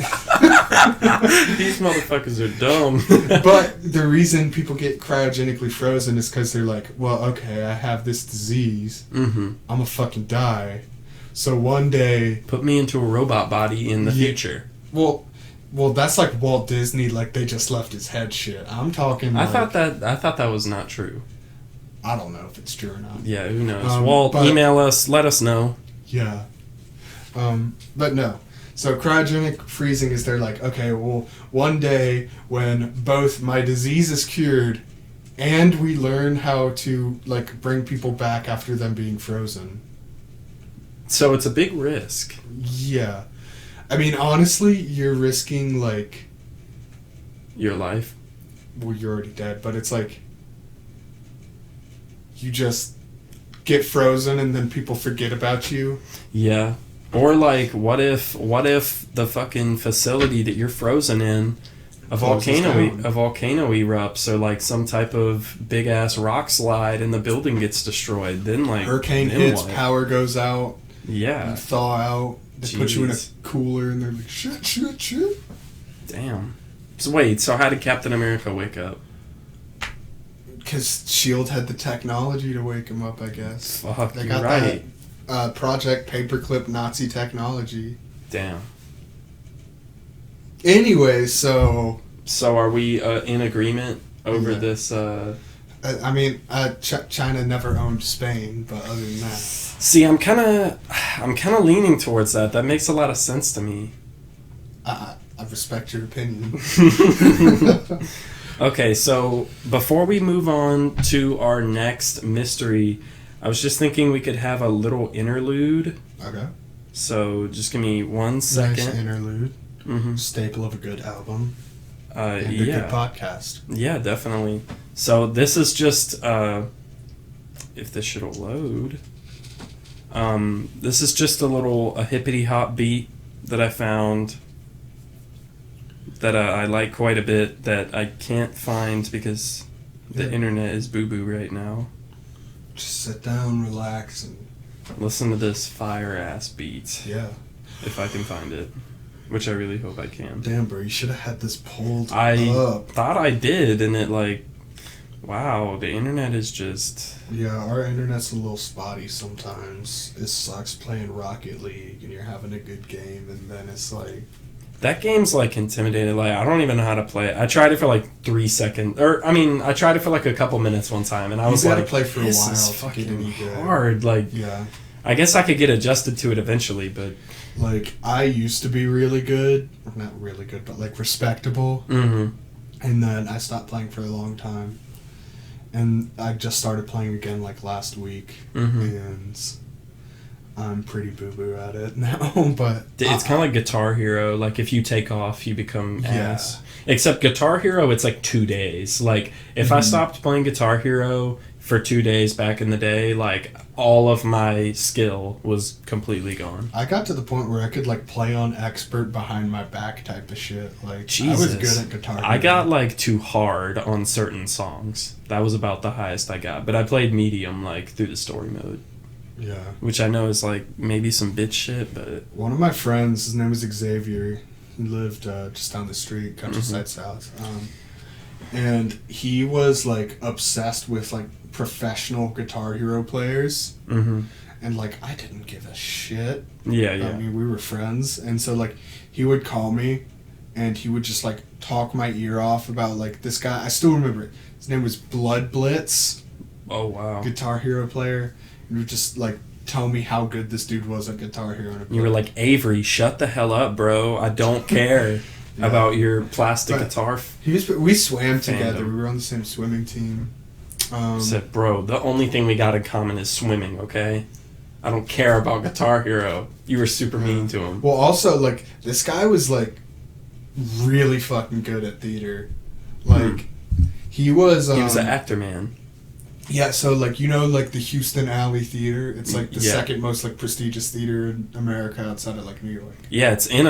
These motherfuckers are dumb. But the reason people get cryogenically frozen is because they're like, well, okay, I have this disease. Mm-hmm. I'm gonna fucking die. So one day... Put me into a robot body in the future. Well, that's like Walt Disney, like they just left his head shit. I'm talking I thought that was not true. I don't know if it's true or not. Yeah, who knows? Walt, email us, let us know. Yeah. But no. So cryogenic freezing is they're like, okay, well, one day when both my disease is cured and we learn how to, like, bring people back after them being frozen. So it's a big risk. Yeah. I mean, honestly, you're risking, like... Your life? Well, you're already dead, but it's like... You just get frozen and then people forget about you. Yeah. Or like, what if the fucking facility that you're frozen in, a volcano erupts, or like some type of big ass rock slide and the building gets destroyed? Then like hurricane hits, power goes out. Yeah. You thaw out. They put you in a cooler and they're like, shit. Damn. So wait, so how did Captain America wake up? Because S.H.I.E.L.D. had the technology to wake him up, I guess. Fuck, they got that Project Paperclip Nazi technology. Damn. Anyway, so are we in agreement over this? I mean, China never owned Spain, but other than that, see, I'm kind of leaning towards that. That makes a lot of sense to me. I respect your opinion. Okay, so before we move on to our next mystery, I was just thinking we could have a little interlude. Okay. So just give me 1 second. Nice interlude. Mm-hmm. Staple of a good album. And a yeah. good podcast. Yeah, definitely. So this is just, if this shit'll load. This is just a hippity hop beat that I found that I like quite a bit that I can't find because the internet is boo-boo right now. Just sit down, relax, and listen to this fire-ass beat. Yeah. If I can find it. Which I really hope I can. Damn, bro, you should have had this pulled I up. thought I did, and it, like, Wow, the internet is just... Yeah, our internet's a little spotty sometimes. It sucks playing Rocket League and you're having a good game and then it's like... That game's, like, intimidating. Like, I don't even know how to play it. I tried it for, like, 3 seconds. I tried it for, like, a couple minutes one time, and I was like, play for a this while is to get fucking any good. hard. Like, yeah. I guess I could get adjusted to it eventually, but... Like, I used to be really good. Not really good, but, like, respectable. Mm-hmm. And then I stopped playing for a long time. And I just started playing again, like, last week. Mm-hmm. And... I'm pretty boo-boo at it now, but... It's kind of like Guitar Hero. Like, if you take off, you become ass. Except Guitar Hero, it's like 2 days. Like, if I stopped playing Guitar Hero for 2 days back in the day, like, all of my skill was completely gone. I got to the point where I could, like, play on expert behind my back type of shit. Like, Jesus. I was good at Guitar Hero. I got, like, too hard on certain songs. That was about the highest I got. But I played medium, like, through the story mode. Yeah. Which I know is, like, maybe some bitch shit, but... One of my friends, his name was Xavier. He lived just down the street, countryside south. And he was, like, obsessed with, like, professional Guitar Hero players. Mm-hmm. And, like, I didn't give a shit. Yeah. I mean, we were friends. And so, like, he would call me, and he would just, like, talk my ear off about, like, this guy. I still remember it. His name was Blood Blitz. Oh, wow. Guitar Hero player. And would just, like, tell me how good this dude was at Guitar Hero. You were like, Avery, shut the hell up, bro. I don't care about your plastic guitar. We swam together. We were on the same swimming team. Said, bro, the only thing we got in common is swimming, okay? I don't care about Guitar Hero. You were super mean to him. Well, also, like, this guy was, like, really fucking good at theater. Like, he was an actor, man. Yeah, so, like, you know, like, the Houston Alley Theater? It's, like, the second most, like, prestigious theater in America outside of, like, New York. Yeah, it's in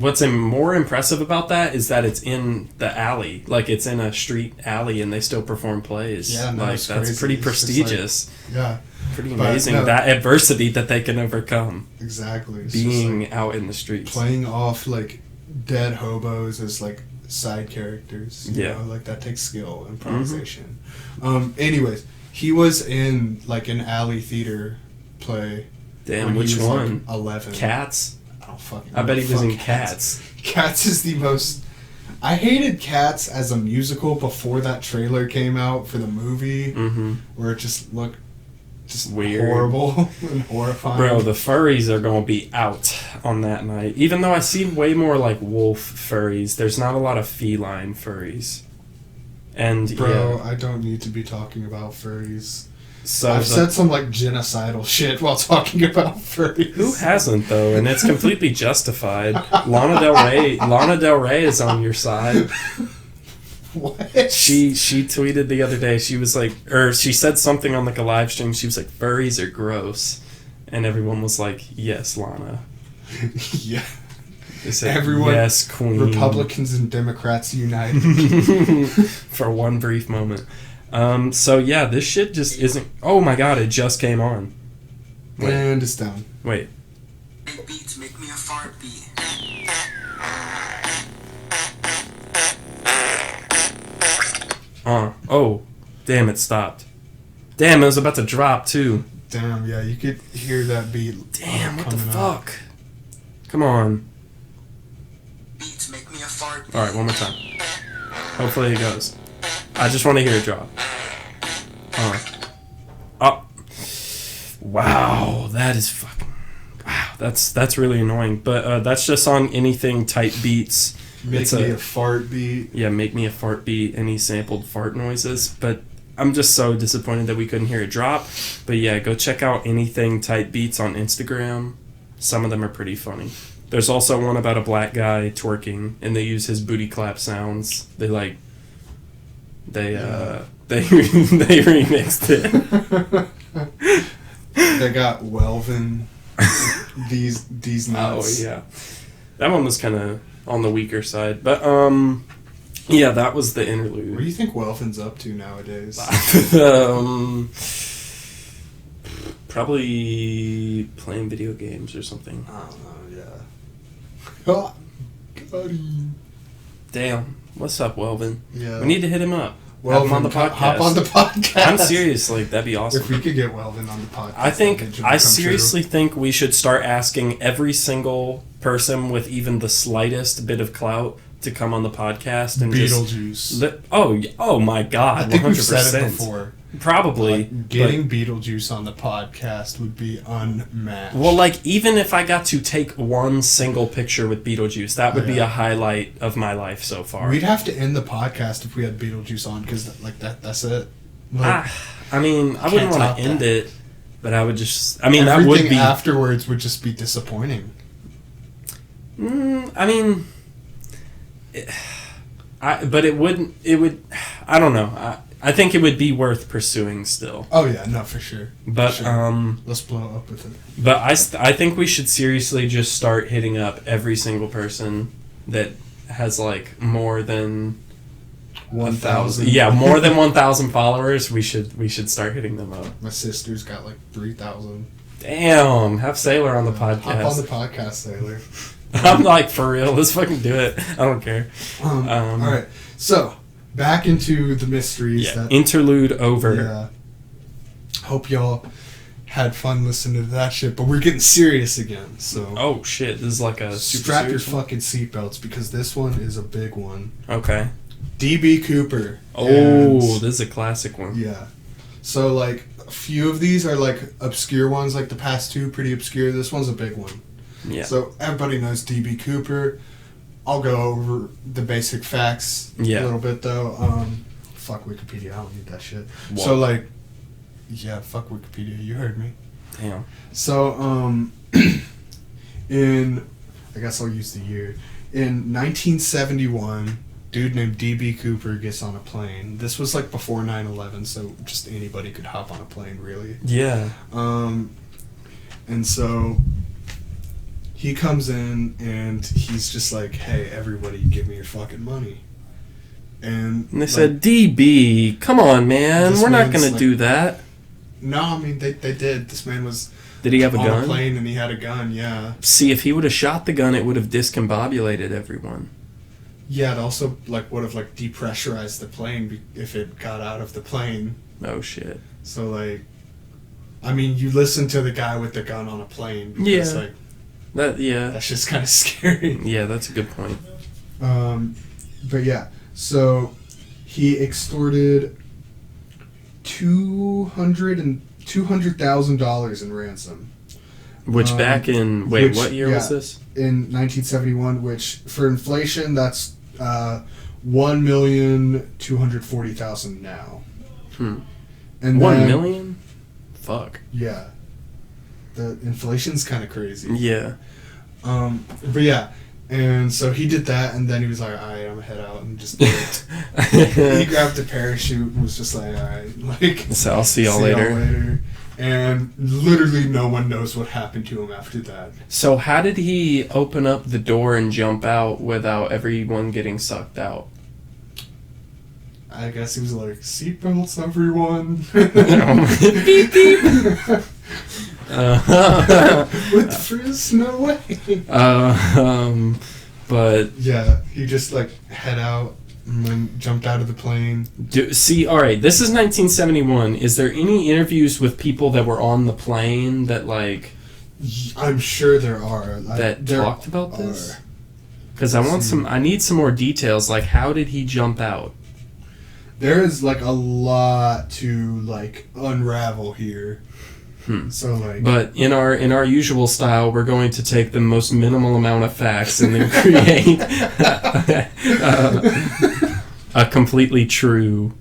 what's more impressive about that is that it's in the alley. Like, it's in a street alley, and they still perform plays. Yeah, no, like, it's that's crazy. pretty It's prestigious. like, yeah. Pretty amazing, that adversity that they can overcome. Exactly. It's being just, like, out in the streets. Playing off, like, dead hobos as, like, side characters. You know? Like, that takes skill, improvisation. Anyways, he was in, like, an alley theater play. Damn, which one? Like 11. Cats? I don't fucking know. I bet he was in Cats. Cats is the most... I hated Cats as a musical before that trailer came out for the movie, where it just looked weird, horrible, and horrifying. Bro, the furries are going to be out on that night. Even though I see way more, like, wolf furries, there's not a lot of feline furries. And, bro, I don't need to be talking about furries. So I've said some, like, genocidal shit while talking about furries. Who hasn't, though? And it's completely justified. Lana Del Rey is on your side. What? She tweeted the other day, she was like, or she said something on, like, a live stream, she was like, furries are gross. And everyone was like, yes, Lana. Yeah. They said, everyone, yes, queen. Republicans and Democrats united. For one brief moment. So yeah, this shit just isn't... Oh my god, it just came on. Wait. And it's down. Wait. Beats make me a fart beat. Oh. Damn, it stopped. Damn, it was about to drop too. Damn, yeah, you could hear that beat. Damn, what the fuck? Up. Come on. Beats make me a fart beat. Alright, one more time. Hopefully it goes. I just want to hear it drop. Oh. Wow, that is fucking... Wow, that's really annoying. But that's just on anything type beats. Make me a fart beat. Yeah, make me a fart beat. Any sampled fart noises. But I'm just so disappointed that we couldn't hear it drop. But yeah, go check out anything type beats on Instagram. Some of them are pretty funny. There's also one about a black guy twerking, and they use his booty clap sounds. They remixed it. They got Welvin these nuts. Oh yeah, that one was kind of on the weaker side, but yeah, that was the interlude. What do you think Welvin's up to nowadays? Probably playing video games or something. I don't know. Yeah. Oh, got him. Damn, what's up, Welvin? Yeah. We need to hit him up. Weldon, Have him on the podcast. hop on the podcast. I'm serious. Like, that'd be awesome. If we could get Weldon on the podcast, I seriously think we should start asking every single person with even the slightest bit of clout to come on the podcast and Beetlejuice. Oh my God! I think 100%. we've said it before. Probably Like, getting Beetlejuice on the podcast would be unmatched. Well, like, even if I got to take one single picture with Beetlejuice, that would be a highlight of my life so far. We'd have to end the podcast if we had Beetlejuice on, because like that's it. Like, I mean, I wouldn't want to end it, but I would just. I mean, that everything would be afterwards would just be disappointing. I mean, but it wouldn't. It would. I don't know. I think it would be worth pursuing still. Oh yeah, no, for sure. But for sure. Let's blow up with it. But I think we should seriously just start hitting up every single person that has like more than 1,000. Yeah, more than 1,000 followers. We should start hitting them up. My sister's got like 3,000. Damn, have Sailor on the podcast. Hop on the podcast, Sailor. I'm like, for real, let's fucking do it. I don't care. All right, so back into the mysteries. Yeah, interlude over. Yeah. Hope y'all had fun listening to that shit, but we're getting serious again. So oh shit, this is like a super strap your serious one? fucking seatbelts, because this one is a big one. Okay. D.B. Cooper. Oh, this is a classic one. Yeah. So like a few of these are like obscure ones, like the past two pretty obscure. This one's a big one. Yeah. So everybody knows D.B. Cooper. I'll go over the basic facts a little bit though. Fuck Wikipedia, I don't need that shit. Whoa. So like, yeah, fuck Wikipedia. You heard me. Damn. So in, I guess I'll use the year. In 1971, dude named D.B. Cooper gets on a plane. This was like before 9/11, so just anybody could hop on a plane, really. Yeah. And so he comes in and he's just like, "Hey, everybody, give me your fucking money." And they said, DB, come on, man. We're not going to like, do that. No, I mean, they did. This man was Did he have a on gun? a plane and he had a gun, yeah. See, if he would have shot the gun, it would have discombobulated everyone. Yeah, it also like would have like depressurized the plane if it got out of the plane. Oh, shit. So like, I mean, you listen to the guy with the gun on a plane. Because, like, that's just kind of scary. Yeah, that's a good point. But yeah, so he extorted $200,000 in ransom. Which back in what year was this? In 1971, which for inflation that's $1,240,000 now. And 1 million? Fuck. Yeah. The inflation's kind of crazy. Yeah. But yeah, and so he did that, and then he was like, "All right, I'm gonna head out," and just he grabbed the parachute and was just like, "All right, like, so I'll see y'all later." And literally no one knows what happened to him after that. So how did he open up the door and jump out without everyone getting sucked out? I guess he was like, "Seatbelts, everyone." Beep beep. With Frizz, no way. But yeah, he just like head out and then jumped out of the plane. All right, this is 1971. Is there any interviews with people that were on the plane that like? I'm sure there are that talked about this. Because I need some more details. Like, how did he jump out? There is like a lot to like unravel here. So like, but in our usual style, we're going to take the most minimal amount of facts and then create a completely true.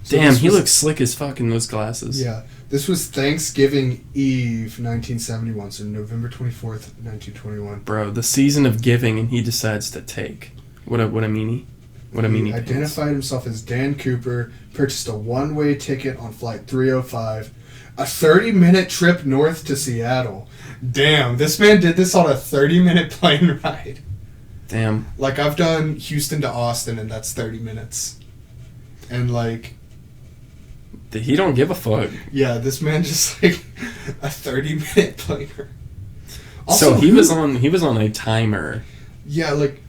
So damn, he looks slick as fuck in those glasses. Yeah, this was Thanksgiving Eve, 1971, so November 24th, 1921. Bro, the season of giving, and he decides to take. What a meanie. What a meanie. He identified himself as Dan Cooper, purchased a one-way ticket on Flight 305. A 30-minute trip north to Seattle. Damn, this man did this on a 30-minute plane ride. Damn. Like, I've done Houston to Austin, and that's 30 minutes. And, like... He don't give a fuck. Yeah, this man just, like, a 30-minute plane ride. Also, so he was on a timer. Yeah, like...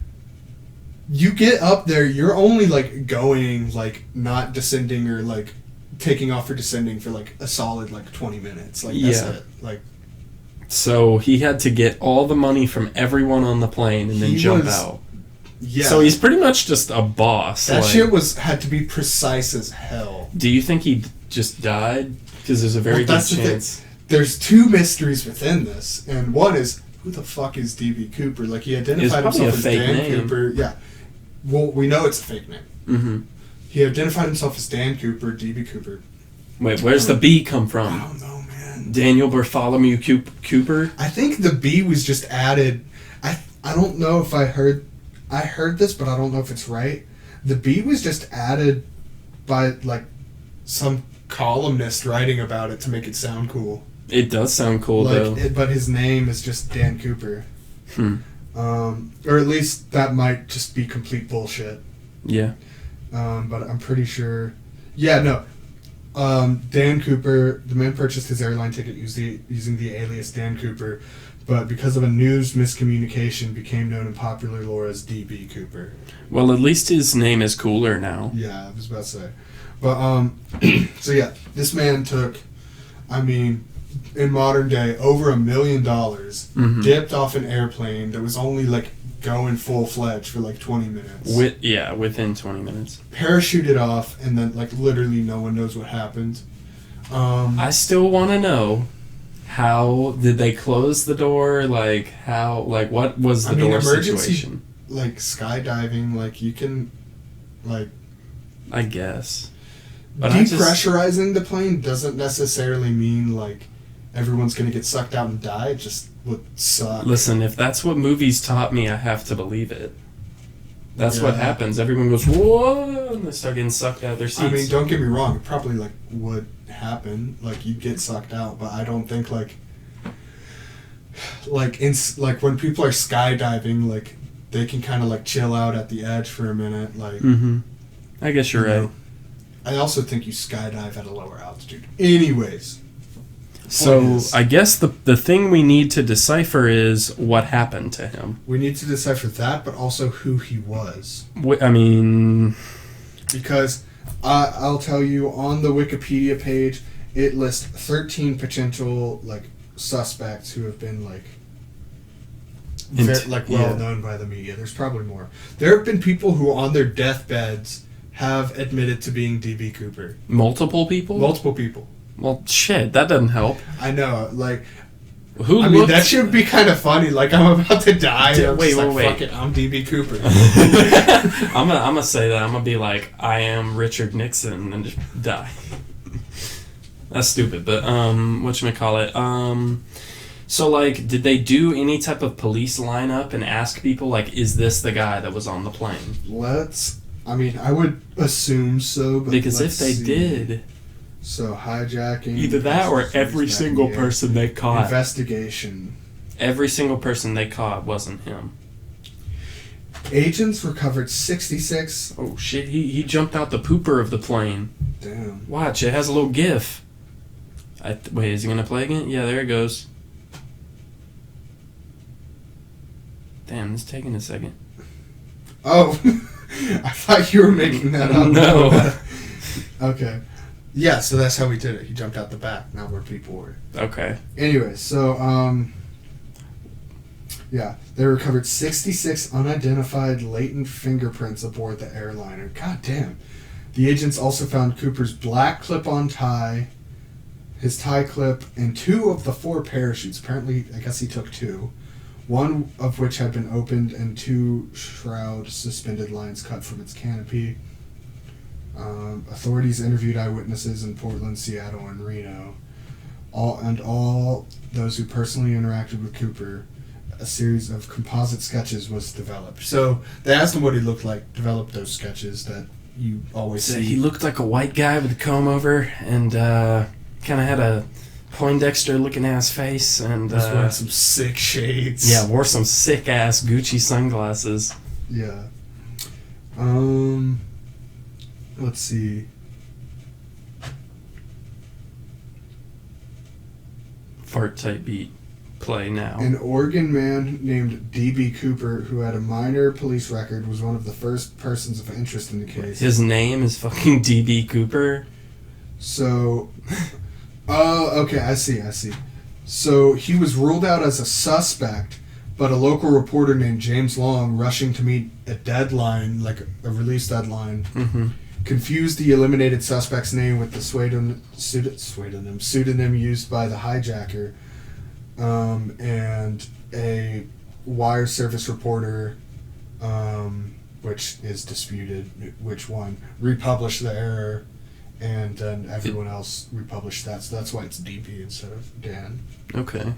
you get up there, you're only like going like not descending or like taking off or descending for like a solid like 20 minutes. Like that's it. Like so he had to get all the money from everyone on the plane and then jump out. Yeah. So he's pretty much just a boss. That shit had to be precise as hell. Do you think he just died? Because there's a very good chance. There's two mysteries within this, and one is who the fuck is D.B. Cooper? Like he identified himself as Dan name. Cooper. Yeah. Well, we know it's a fake name. Mm-hmm. He identified himself as Dan Cooper, D.B. Cooper. Wait, where's the B come from? I don't know, man. Daniel Bartholomew Cooper? I think the B was just added. I don't know if I heard this, but I don't know if it's right. The B was just added by like some columnist writing about it to make it sound cool. It does sound cool, though. But his name is just Dan Cooper. Or at least that might just be complete bullshit. Yeah. But I'm pretty sure. Yeah, no. Dan Cooper, the man purchased his airline ticket using the alias Dan Cooper, but because of a news miscommunication became known in popular lore as D.B. Cooper. Well, at least his name is cooler now. Yeah, I was about to say. But, so yeah, this man took, I mean, in modern day, over $1 million, dipped off an airplane that was only, like, going full-fledged for, like, 20 minutes. Within 20 minutes. Parachuted off, and then, like, literally no one knows what happened. I still want to know, how did they close the door? Like, what was the door situation? Like, skydiving, like, you can, like... I guess. But depressurizing the plane doesn't necessarily mean, like, everyone's going to get sucked out and die. It just would suck. Listen, if that's what movies taught me, I have to believe it. That's what happens. Everyone goes, whoa, and they start getting sucked out of their seats. I mean, don't get me wrong. It probably, like, would happen. Like, you'd get sucked out. But I don't think, like when people are skydiving, like, they can kind of, like, chill out at the edge for a minute. Like, I guess you're right. I also think you skydive at a lower altitude. Anyways. So, I guess the thing we need to decipher is what happened to him. We need to decipher that, but also who he was. I mean... Because I'll tell you, on the Wikipedia page, it lists 13 potential, like, suspects who have been, like... well known by the media. There's probably more. There have been people who, on their deathbeds, have admitted to being D.B. Cooper. Multiple people? Multiple people. Well, shit, that doesn't help. I know, like... I mean, that should be kind of funny. Like, I'm about to die. Wait. Fuck it, I'm D.B. Cooper. I'm gonna say that. I'm gonna be like, I am Richard Nixon, and just die. That's stupid, but, whatchamacallit, so, like, did they do any type of police lineup and ask people, like, is this the guy that was on the plane? I would assume so, but because if they did... So, hijacking... Either that or every single person they caught. Investigation. Every single person they caught wasn't him. Agents recovered 66... Oh, shit, he jumped out the pooper of the plane. Damn. Watch, it has a little GIF. Wait, is he gonna play again? Yeah, there it goes. Damn, it's taking a second. Oh, I thought you were making that up. No. Okay. Yeah, so that's how we did it. He jumped out the back, not where people were. Okay. Anyway, so, yeah, they recovered 66 unidentified latent fingerprints aboard the airliner. God damn. The agents also found Cooper's black clip-on tie, his tie clip, and 2 of the 4 parachutes. Apparently, I guess he took 2. One of which had been opened and 2 shroud suspended lines cut from its canopy. Authorities interviewed eyewitnesses in Portland, Seattle, and Reno. All those who personally interacted with Cooper. A series of composite sketches was developed. So they asked him what he looked like, developed those sketches that you always see. He looked like a white guy with a comb over and kind of had a Poindexter-looking ass face and was wearing some sick shades. Yeah, wore some sick ass Gucci sunglasses. Yeah. Let's see. Fart type beat. play now. An Oregon man named D.B. Cooper, who had a minor police record, was one of the first persons of interest in the case. His name is fucking D.B. Cooper? So, okay, I see. So he was ruled out as a suspect, but a local reporter named James Long, rushing to meet a deadline, like a release deadline, confused the eliminated suspect's name with the pseudonym used by the hijacker, and a wire service reporter, which is disputed which one, republished the error, and then everyone else republished that, so that's why it's DP instead of Dan. Okay.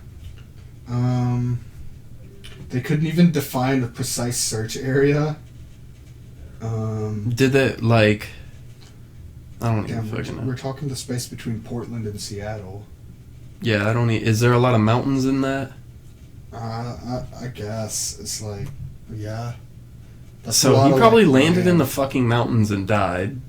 They couldn't even define a precise search area. Did it, like... I don't even fucking know. We're talking the space between Portland and Seattle. Yeah, I don't need... Is there a lot of mountains in that? I guess. It's like, yeah. That's so he probably landed in the fucking mountains and died.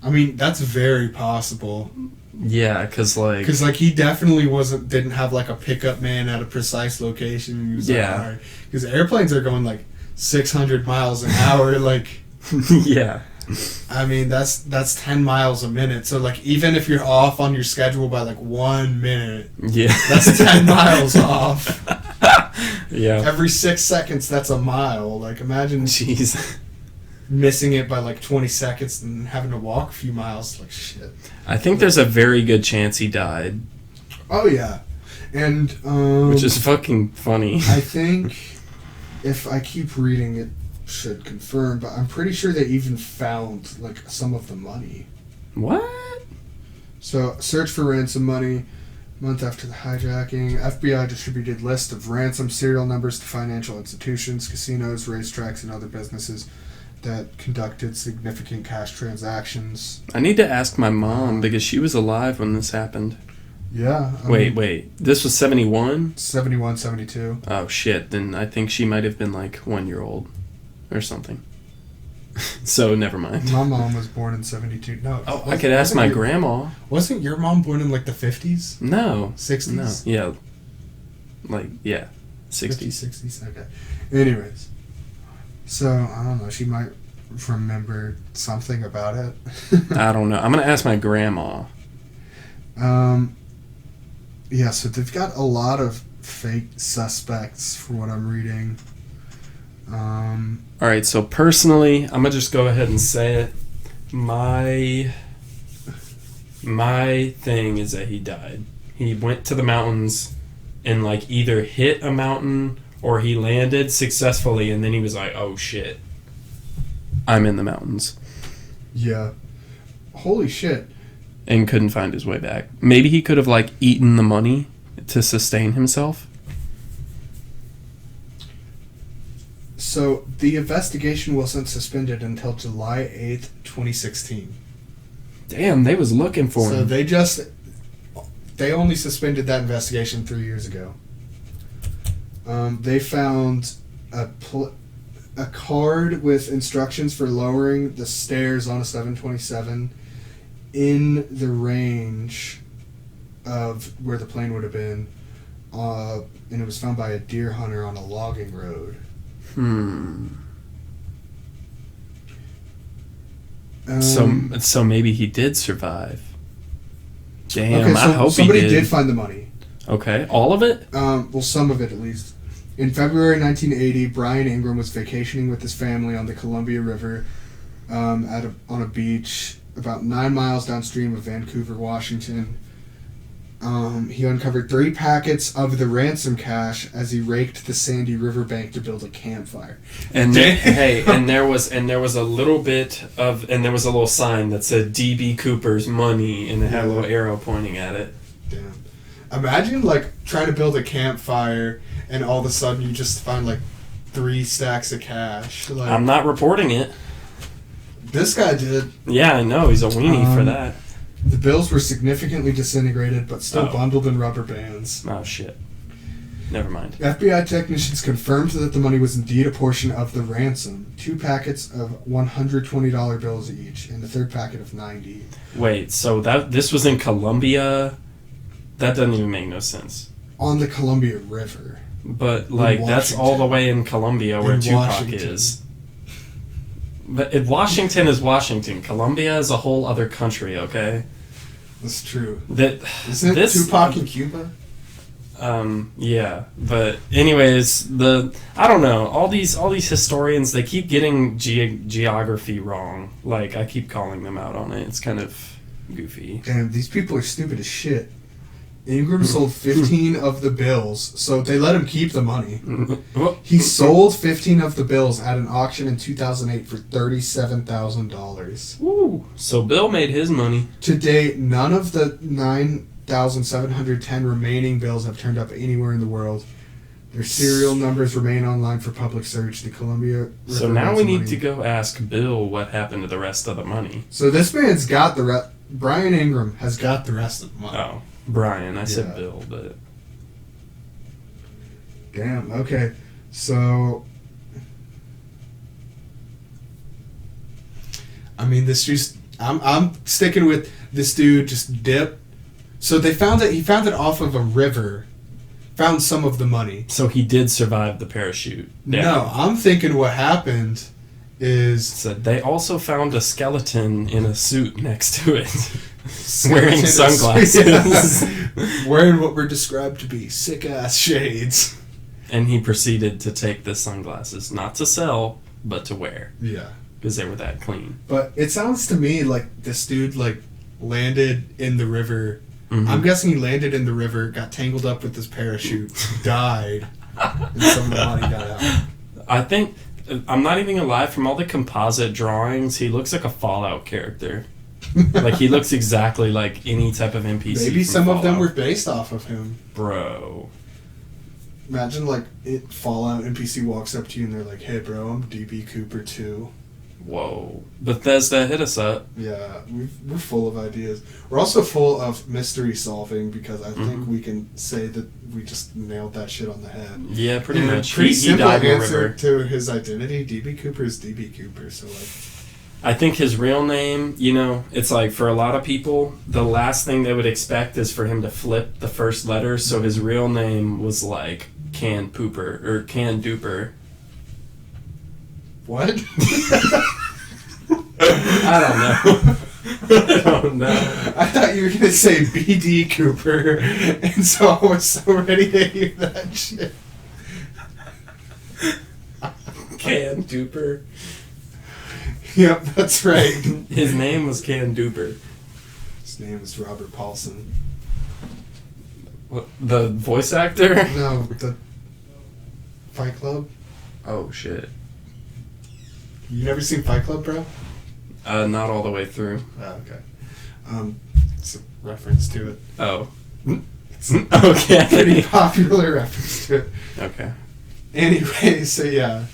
I mean, that's very possible. Yeah, because, like... Because, like, he definitely didn't have, like, a pickup man at a precise location. He was yeah. Because airplanes are going, like, 600 miles an hour, like... Yeah. I mean, that's 10 miles a minute. So, like, even if you're off on your schedule by, like, 1 minute... Yeah. That's 10 miles off. Yeah. Every 6 seconds, that's a mile. Like, imagine... Jeez. Missing it by, like, 20 seconds and having to walk a few miles. Like, shit. I think there's a very good chance he died. Oh, yeah. And, which is fucking funny. I think, if I keep reading, it should confirm, but I'm pretty sure they even found, like, some of the money. What? So, search for ransom money. Month after the hijacking, FBI distributed list of ransom serial numbers to financial institutions, casinos, racetracks, and other businesses that conducted significant cash transactions. I need to ask my mom because she was alive when this happened. Yeah. Wait. This was 71? 71, 72. Oh, shit. Then I think she might have been, like, 1 year old or something. So, never mind. My mom was born in 72. No. Oh, I could ask my grandma. Wasn't your mom born in, like, the 50s? No. 60s? No. Yeah. Like, yeah. 60s. 60s? Okay. Anyways. So, I don't know. She might remember something about it. I don't know. I'm going to ask my grandma. Yeah, so they've got a lot of fake suspects for what I'm reading. All right, so personally, I'm going to just go ahead and say it. My thing is that he died. He went to the mountains and, like, either hit a mountain or he landed successfully and then he was like, oh shit, I'm in the mountains. Yeah. Holy shit. And couldn't find his way back. Maybe he could have, like, eaten the money to sustain himself. So, the investigation wasn't suspended until July 8th, 2016. Damn, they was looking for him. So they only suspended that investigation 3 years ago. They found a card with instructions for lowering the stairs on a 727 in the range of where the plane would have been, and it was found by a deer hunter on a logging road. So maybe he did survive. Damn, okay, so I hope somebody he did find the money. Okay, all of it? Well, some of it at least. In February 1980, Brian Ingram was vacationing with his family on the Columbia River on a beach about 9 miles downstream of Vancouver, Washington. He uncovered 3 packets of the ransom cash as he raked the sandy riverbank to build a campfire. And there was a little sign that said DB Cooper's money, and it had a little arrow pointing at it. Damn. Imagine, like, trying to build a campfire and all of a sudden you just find, like, 3 stacks of cash. Like, I'm not reporting it. This guy did. Yeah, I know. He's a weenie for that. The bills were significantly disintegrated, but still bundled in rubber bands. Oh, shit. Never mind. FBI technicians confirmed that the money was indeed a portion of the ransom. 2 packets of $120 bills each, and the 3rd packet of 90. Wait, so this was in Colombia? That doesn't even make no sense. on the Columbia River. But, like, that's all the way in Colombia where Tupac Washington. is. But if Washington is Washington, Colombia is a whole other country, okay? That's true. Isn't it Tupac in Cuba? Yeah. But anyways, I don't know. All these historians, they keep getting geography wrong. Like, I keep calling them out on it. It's kind of goofy. Damn, these people are stupid as shit. Ingram sold 15 of the bills, so they let him keep the money. He sold 15 of the bills at an auction in 2008 for $37,000. Woo! So Bill made his money. To date, none of the 9,710 remaining bills have turned up anywhere in the world. Their serial numbers remain online for public search. The Columbia River So now we need money. to go ask Bill what happened to the rest of the money. So this man's got the rest. Brian Ingram has got the rest of the money. Oh, Brian. I said Yeah. Bill, but... Damn, okay. So, I mean, this just... I'm sticking with this dude just dipped. So he found it off of a river. Found some of the money. So he did survive the parachute. No, I'm thinking what happened is... So they also found a skeleton in a suit next to it. Wearing sunglasses. Yeah. Wearing what were described to be sick-ass shades. And he proceeded to take the sunglasses, not to sell, but to wear. Yeah. Because they were that clean. But it sounds to me like this dude, like, landed in the river. Mm-hmm. I'm guessing he landed in the river, got tangled up with his parachute, died, and some of the money got out. I think, I'm not even gonna lie, from all the composite drawings, he looks like a Fallout character. Like, he looks exactly like any type of NPC. Maybe from some of them Fallout. were based off of him. Bro. Imagine, like, Fallout NPC walks up to you and they're like, "Hey, bro, I'm DB Cooper too." Whoa. Bethesda, hit us up. Yeah, we're full of ideas. We're also full of mystery solving because I think we can say that we just nailed that shit on the head. Yeah, pretty And much. Pretty He simple died in the answer river. to his identity. DB Cooper is DB Cooper, so like... I think his real name, you know, it's like for a lot of people, the last thing they would expect is for him to flip the first letter. So his real name was like Can Pooper or Can Duper. What? I don't know. I don't know. I thought you were going to say BD Cooper, and so I was so ready to hear that shit. Can Duper. Yep, that's right. His name was Can Duper. His name is Robert Paulson. What, the voice actor? No, the Fight Club. Oh shit. You never seen Fight Club, bro? Not all the way through. Oh, okay. It's a reference to it. Oh. It's a pretty Okay. popular reference to it. Okay. Anyway, so yeah.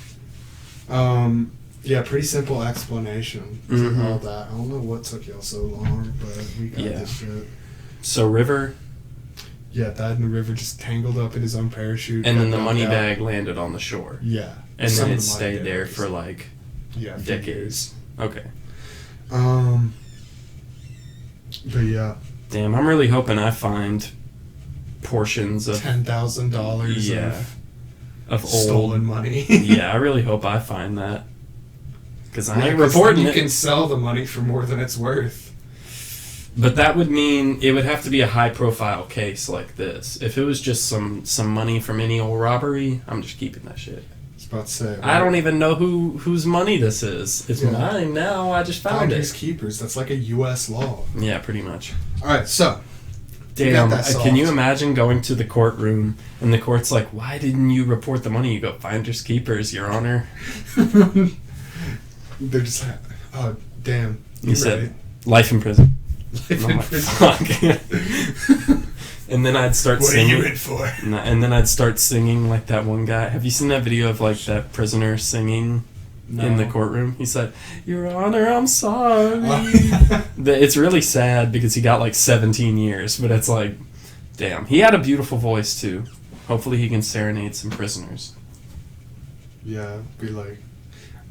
Yeah, pretty simple explanation to Mhm. all that. I don't know what took y'all so long, but we got Yeah. this shit. So River, Yeah, died in the river, just tangled up in his own parachute. and got then the knocked money out. bag landed on the shore. Yeah. And Some then of it the money stayed did, there obviously. for like Yeah, a few decades. years. Okay. But yeah, Damn, I'm really hoping I find portions of $10,000 of of old stolen money. Yeah, I really hope I find that. Because I Yeah, ain't 'cause reporting then you it. can sell the money for more than it's worth. But that would mean it would have to be a high profile case like this. If it was just some money from any old robbery, I'm just keeping that shit. I was about to say. I don't even know whose money this is. It's Yeah. mine now. I just found Finders it. keepers. That's like a U.S. law. Yeah, pretty much. All right, so Damn, that can you solved. imagine going to the courtroom and the court's like, why didn't you report the money? You go, finders keepers, Your Honor. they're just like, oh damn. You said life in prison. Life And I'm in like, prison. fuck. And then I'd start What are singing. you in for? And then I'd start singing like that one guy. Have you seen that video of like that prisoner singing in the courtroom? He said, Your Honor, I'm sorry. It's really sad because he got like 17 years, but it's like, damn. He had a beautiful voice too. Hopefully he can serenade some prisoners. Yeah, be like,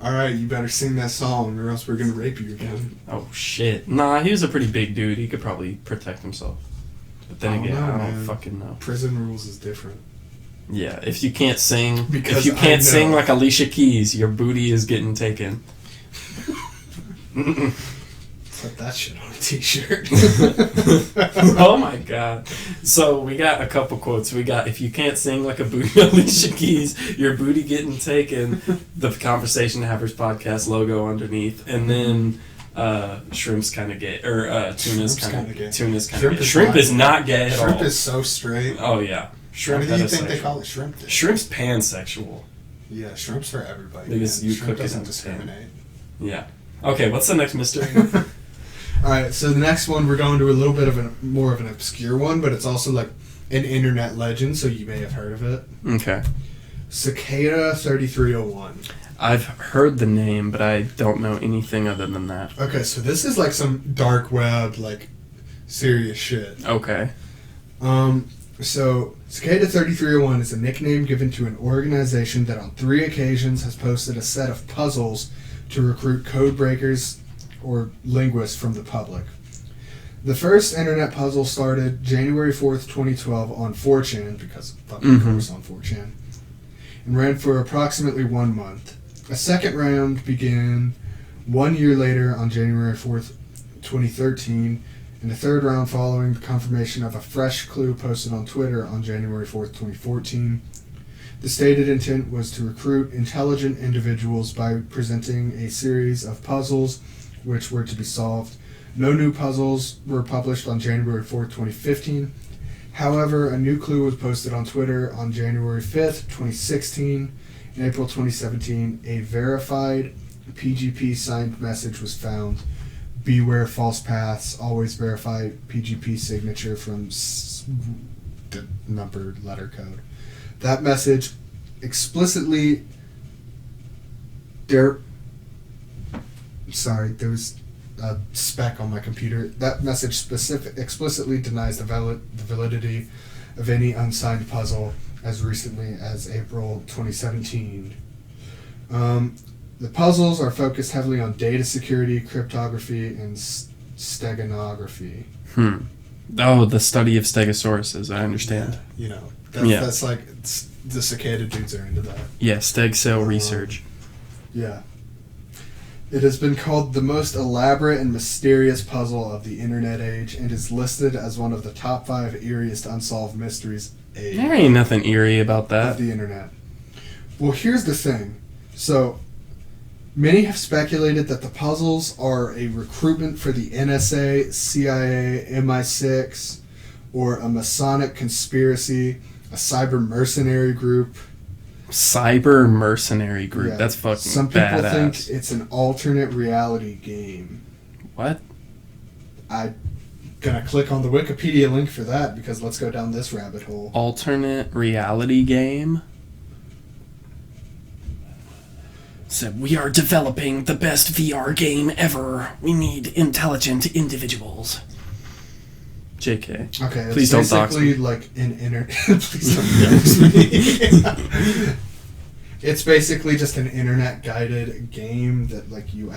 all right, you better sing that song or else we're gonna rape you again. Oh shit. Nah, he was a pretty big dude. He could probably protect himself. But then again, I don't fucking know. Prison rules is different. Yeah, if you can't sing, Because if you I can't know. sing like Alicia Keys, your booty is getting taken. Put that shit on a t-shirt. Oh my god. So we got a couple quotes. We got, if you can't sing like a booty Alicia Keys, your booty getting taken, the Conversation Havers podcast logo underneath, and then shrimp's kind of gay, or tuna's kind of gay. Tuna's kind of gay. Shrimp is not gay at all. Shrimp is so straight. Oh yeah. Shrimp. Why do you think they call it shrimp? Shrimp's pansexual. Yeah, shrimp's for everybody. Because you shrimp cook it doesn't in discriminate. Yeah. Okay, what's the next mystery? Alright, so the next one, we're going to a little bit of more of an obscure one, but it's also like an internet legend, so you may have heard of it. Okay. Cicada 3301. I've heard the name, but I don't know anything other than that. Okay, so this is like some dark web, like, serious shit. Okay. So, Cicada 3301 is a nickname given to an organization that on 3 occasions has posted a set of puzzles to recruit code breakers or linguists from the public. The first internet puzzle started January 4th, 2012 on 4chan, because fucking course on 4chan, and ran for approximately 1 month. A second round began 1 year later on January 4th, 2013, and a third round following the confirmation of a fresh clue posted on Twitter on January 4th, 2014. The stated intent was to recruit intelligent individuals by presenting a series of puzzles which were to be solved. No new puzzles were published on January 4th, 2015. However, a new clue was posted on Twitter on January 5th, 2016. In April 2017, a verified PGP signed message was found. Beware false paths, always verify PGP signature from the numbered letter code. That message explicitly... there was a speck on my computer. That message explicitly denies the validity of any unsigned puzzle as recently as April 2017. The puzzles are focused heavily on data security, cryptography, and steganography. Oh, the study of stegosauruses, I understand. Yeah, that's like, the cicada dudes are into that. Yeah, steg cell research. Yeah. It has been called the most elaborate and mysterious puzzle of the internet age and is listed as one of the top 5 eeriest unsolved mysteries There ain't nothing eerie about of that. the internet. Well, here's the thing. So, many have speculated that the puzzles are a recruitment for the NSA, CIA, MI6, or a Masonic conspiracy, a cyber mercenary group. Cyber mercenary group. Yeah. That's fucking Some people badass. think it's an alternate reality game. What? I'm gonna click on the Wikipedia link for that because let's go down this rabbit hole. Alternate reality game? Said, we are developing the best VR game ever. We need intelligent individuals. JK. Okay, it's Please don't dox basically me. like an internet. Please don't dox me. It's basically just an internet guided game that like you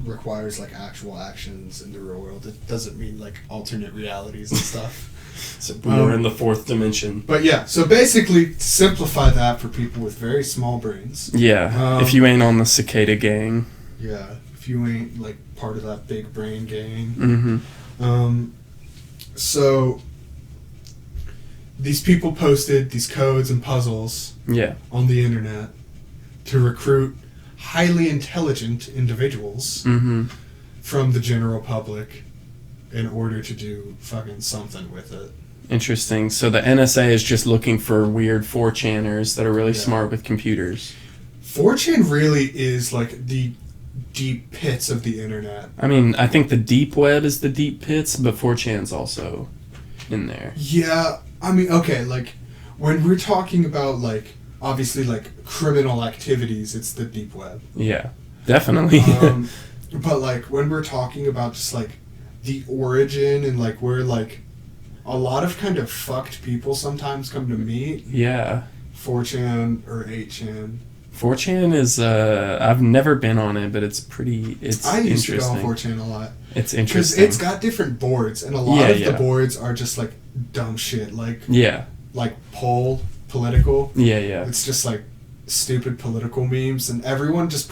requires like actual actions in the real world. It doesn't mean like alternate realities and stuff. So we're in the 4th dimension. But yeah, so basically to simplify that for people with very small brains. Yeah, if you ain't on the cicada gang. Yeah, if you ain't like part of that big brain gang. Mm-hmm. So these people posted these codes and puzzles Yeah. on the internet to recruit highly intelligent individuals Mm-hmm. from the general public in order to do fucking something with it. Interesting. So the NSA is just looking for weird 4chaners that are really smart with computers. 4chan really is like the deep pits of the internet. I mean, I think the deep web is the deep pits, but 4chan's also in there. Yeah, I mean, okay, like when we're talking about like obviously like criminal activities, it's the deep web. Yeah, definitely. But like when we're talking about just like the origin and like where like a lot of kind of fucked people sometimes come to meet. Yeah. 4chan or 8chan. 4chan is I've never been on it, but it's I used to interesting. go on 4chan a lot. It's Because interesting. it's got different boards, and a lot of the boards are just like dumb shit, like political. Yeah. It's just like stupid political memes, and everyone just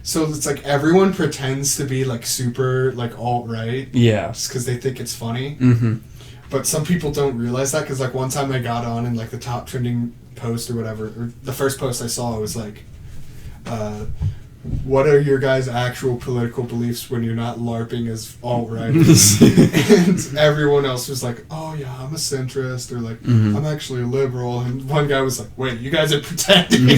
so it's like everyone pretends to be like super like alt-right. Yeah. Just because they think it's funny. Mm-hmm. But some people don't realize that, because like one time I got on and like the top trending post or whatever, or the first post I saw was like, what are your guys' actual political beliefs when you're not LARPing as alt-right? And everyone else was like, oh yeah, I'm a centrist, or like, I'm actually a liberal. And one guy was like, wait, you guys are pretending.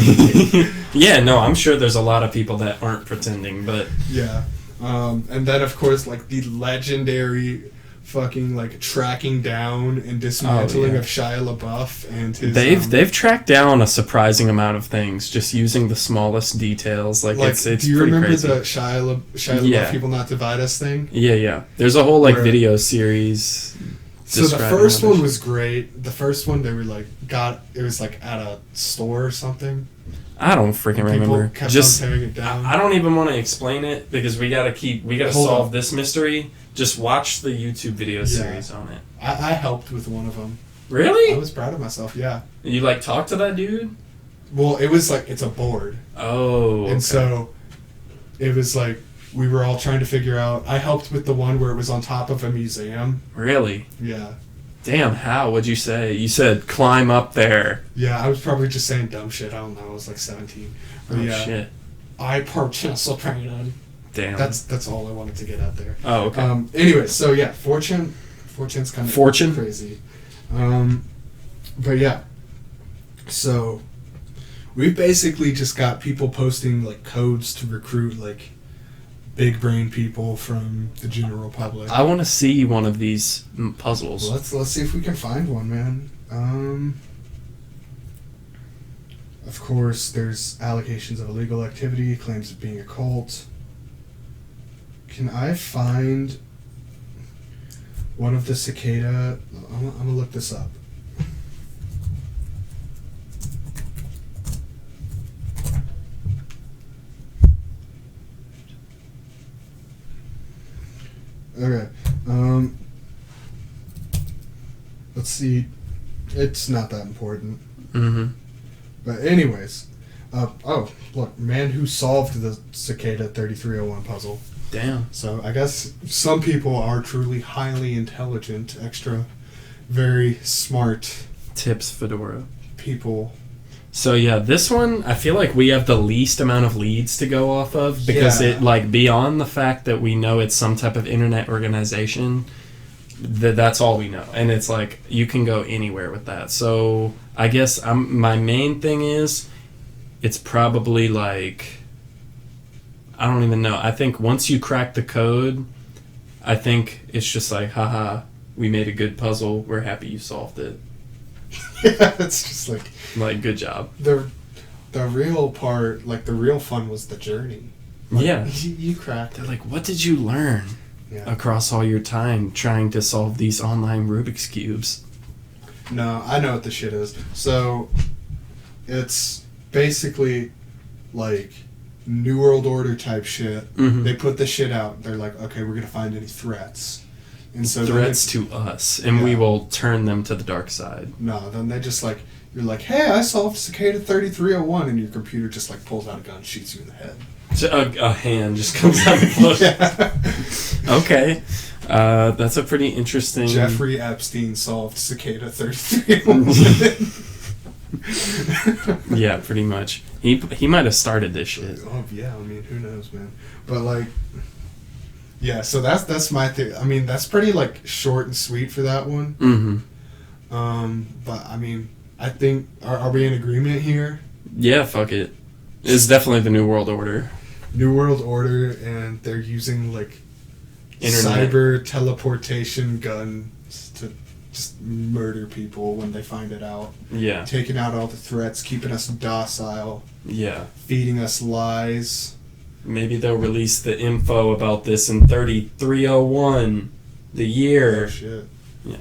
Yeah, no, I'm sure there's a lot of people that aren't pretending, but... Yeah. And then, of course, like, the legendary fucking, like, tracking down and dismantling of Shia LaBeouf and his... They've tracked down a surprising amount of things, just using the smallest details. Like it's do you pretty remember crazy. the Shia LaBeouf People Not Divide Us thing? Yeah. There's a whole, like, video series... So the first one was great. The first one, they were, like, it was, like, at a store or something. I don't freaking remember. People kept on tearing it down. I don't even want to explain it, because we gotta solve this mystery. Just watch the YouTube video series on it. I helped with one of them. Really? I was proud of myself, yeah. You, like, talk to that dude? Well, it was, like, it's a board. Oh, okay. And so, it was, like, we were all trying to figure out... I helped with the one where it was on top of a museum. Really? Yeah. Damn, how? What'd you say? You said climb up there. Yeah, I was probably just saying dumb shit. I don't know. I was like 17. But Shit. I parked Chelsea Train. Damn. That's all I wanted to get out there. Oh, okay. Anyway, so yeah, 4chan's kind of crazy. But yeah. So, we've basically just got people posting like codes to recruit like big brain people from the general public. I want to see one of these puzzles. Well, let's see if we can find one, man. Of course, there's allegations of illegal activity, claims of being a cult. Can I find one of the cicada? I'm gonna look this up. Okay. Let's see. It's not that important. Mm-hmm. But anyways, look, man who solved the cicada 3301 puzzle. Damn. So I guess some people are truly highly intelligent, very smart Tips Fedora. people. So yeah, this one, I feel like we have the least amount of leads to go off of, because it, like, beyond the fact that we know it's some type of internet organization, that's all we know. And it's like, you can go anywhere with that. So I guess my main thing is, it's probably like, I don't even know. I think once you crack the code, I think it's just like, haha, we made a good puzzle. We're happy you solved it. Yeah, it's just like good job. The real part, like the real fun was the journey. Like, Yeah. You cracked They're it. like, what did you learn across all your time trying to solve these online Rubik's Cubes? No, I know what the shit is. So, it's basically like New World Order type shit. Mm-hmm. They put the shit out. They're like, okay, we're gonna find any threats. And so Threats to us, and we will turn them to the dark side. No, then they just like, you're like, hey, I solved Cicada 3301, and your computer just like pulls out a gun and shoots you in the head. So a hand just comes out and floats. Okay. That's a pretty interesting... Jeffrey Epstein solved Cicada 3301. Yeah, pretty much. He might have started this shit. Oh, yeah, I mean, who knows, man. But, like... Yeah, so that's my thing. I mean, that's pretty, like, short and sweet for that one. Mm-hmm. But, I mean, I think... Are we in agreement here? Yeah, fuck it. It's definitely the New World Order. New World Order, and they're using, like... Internet. Cyber teleportation guns to just murder people when they find it out. Yeah. Taking out all the threats, keeping us docile, Yeah. feeding us lies. Maybe they'll release the info about this in 3301, the year. Oh, shit. Yeah.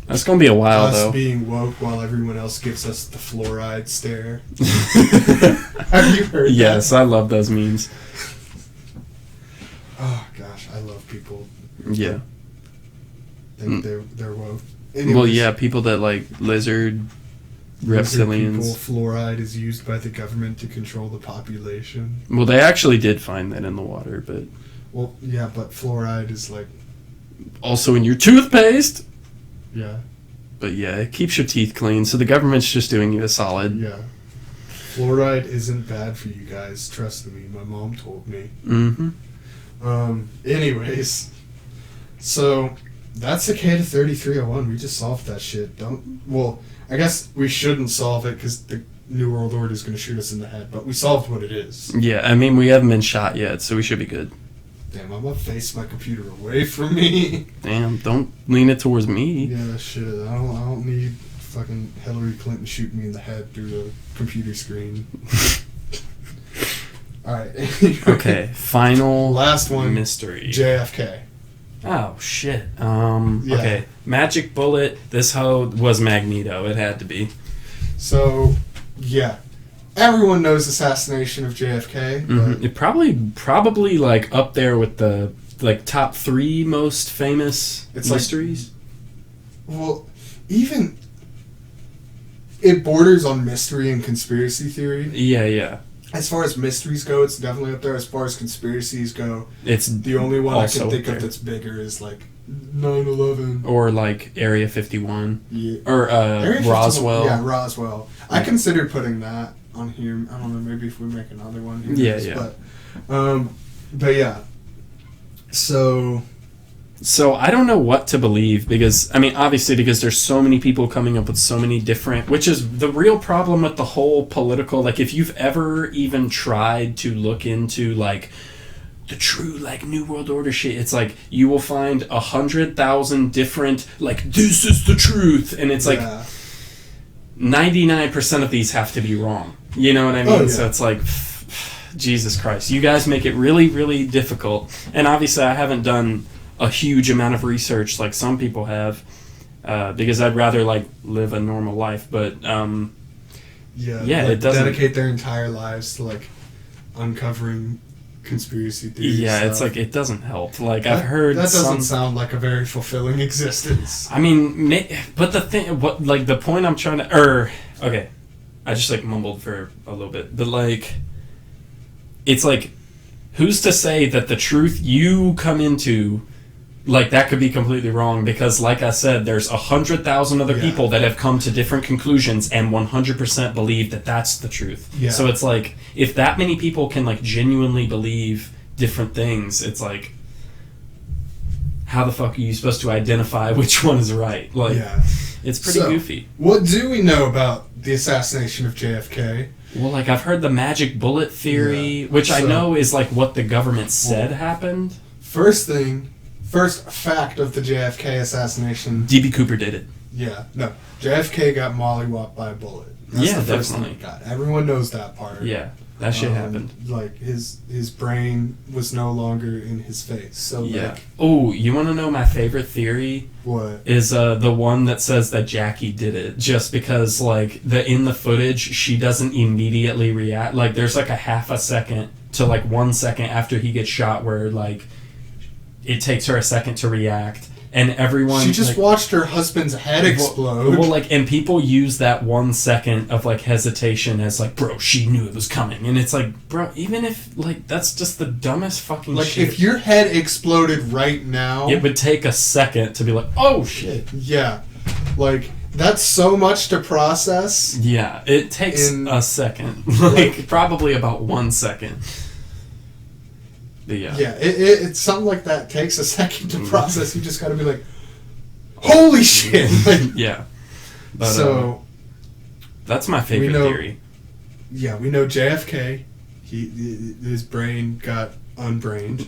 That's gonna be a while us though. being woke while everyone else gives us the fluoride stare. Have you heard Yes, that? I love those memes. Oh gosh, I love people Yeah. think they're woke. Anyways, Well, yeah, people that like lizard lizard reptilians. people, fluoride is used by the government to control the population. Well, they actually did find that in the water, but Well, yeah, but fluoride is like, also in your toothpaste. yeah, But yeah, it keeps your teeth clean, so the government's just doing you a solid. yeah. Fluoride isn't bad for you guys. Trust me, my mom told me. Mm-hmm. Anyways, so that's Cicada 3301. We just solved that shit. Well, I guess we shouldn't solve it because the New World Order is going to shoot us in the head, but we solved what it is. Yeah, I mean, we haven't been shot yet, so we should be good. Damn, I'm going to face my computer away from me. Damn, don't lean it towards me. Yeah, shit. I don't need fucking Hillary Clinton shooting me in the head through the computer screen. Alright. Okay, final Last one. mystery. JFK. Oh, shit. Yeah. Okay. Magic bullet. This hoe was Magneto. It had to be. So, yeah. Everyone knows assassination of JFK, but It probably like up there with the like top 3 most famous It's like- mysteries. well, even it borders on mystery and conspiracy theory. Yeah. As far as mysteries go, it's definitely up there. As far as conspiracies go, It's the only one I also can think up of there. that's bigger is like 9/11. Or like Area 51 Yeah. or Area 51, Roswell. Yeah, Roswell. I considered putting that on here. I don't know, maybe if we make another one. who Yeah, knows, yeah. But yeah. So I don't know what to believe because, I mean, obviously because there's so many people coming up with so many different, which is the real problem with the whole political, like if you've ever even tried to look into like the true like New World Order shit, it's like you will find 100,000 different, like this is the truth. And it's like yeah. 99% of these have to be wrong. You know what I mean? Oh, yeah. So it's like, Jesus Christ, you guys make it really, really difficult. And obviously I haven't done a huge amount of research like some people have, because I'd rather like live a normal life. But Yeah, it like, doesn't dedicate their entire lives to like uncovering conspiracy theories. yeah, it's stuff. like it doesn't help. Like I've heard that doesn't some. sound like a very fulfilling existence. I mean, but the thing, what like the point I'm trying to, okay, I just like mumbled for a little bit, but like, it's like, who's to say that the truth you come into, like that could be completely wrong? Because like I said, there's 100,000 other Yeah. people that have come to different conclusions and 100% believe that that's the truth. Yeah. So it's like, if that many people can like genuinely believe different things, it's like, how the fuck are you supposed to identify which one is right? Like, Yeah. it's pretty So, goofy. What do we know about the assassination of JFK? Well, like I've heard the magic bullet theory, which I So- know is like what the government said happened. First fact of the JFK assassination. DB Cooper did it. Yeah, no. JFK got mollywopped by a bullet. That's Yeah, the first definitely. thing he got. Everyone knows that part. Yeah, that shit happened. Like his brain was no longer in his face. So Yeah. like Oh, you want to know my favorite theory? what? Is the one that says that Jackie did it just because like in the footage she doesn't immediately react. Like there's like a half a second to like 1 second after he gets shot where like it takes her a second to react, and everyone She just like, watched her husband's head explode. Well, like, and people use that 1 second of like hesitation as like, bro, she knew it was coming, and it's like, bro, even if like that's just the dumbest fucking like shit. if your head exploded right now, It would take a second to be like, oh shit. yeah, like that's so much to process. Yeah, it takes In- a second, like probably about 1 second. But yeah. Yeah, it's something like that takes a second to process. You just got to be like, holy shit! Like, Yeah. But, so that's my favorite know- theory. yeah, we know JFK. His brain got unbrained.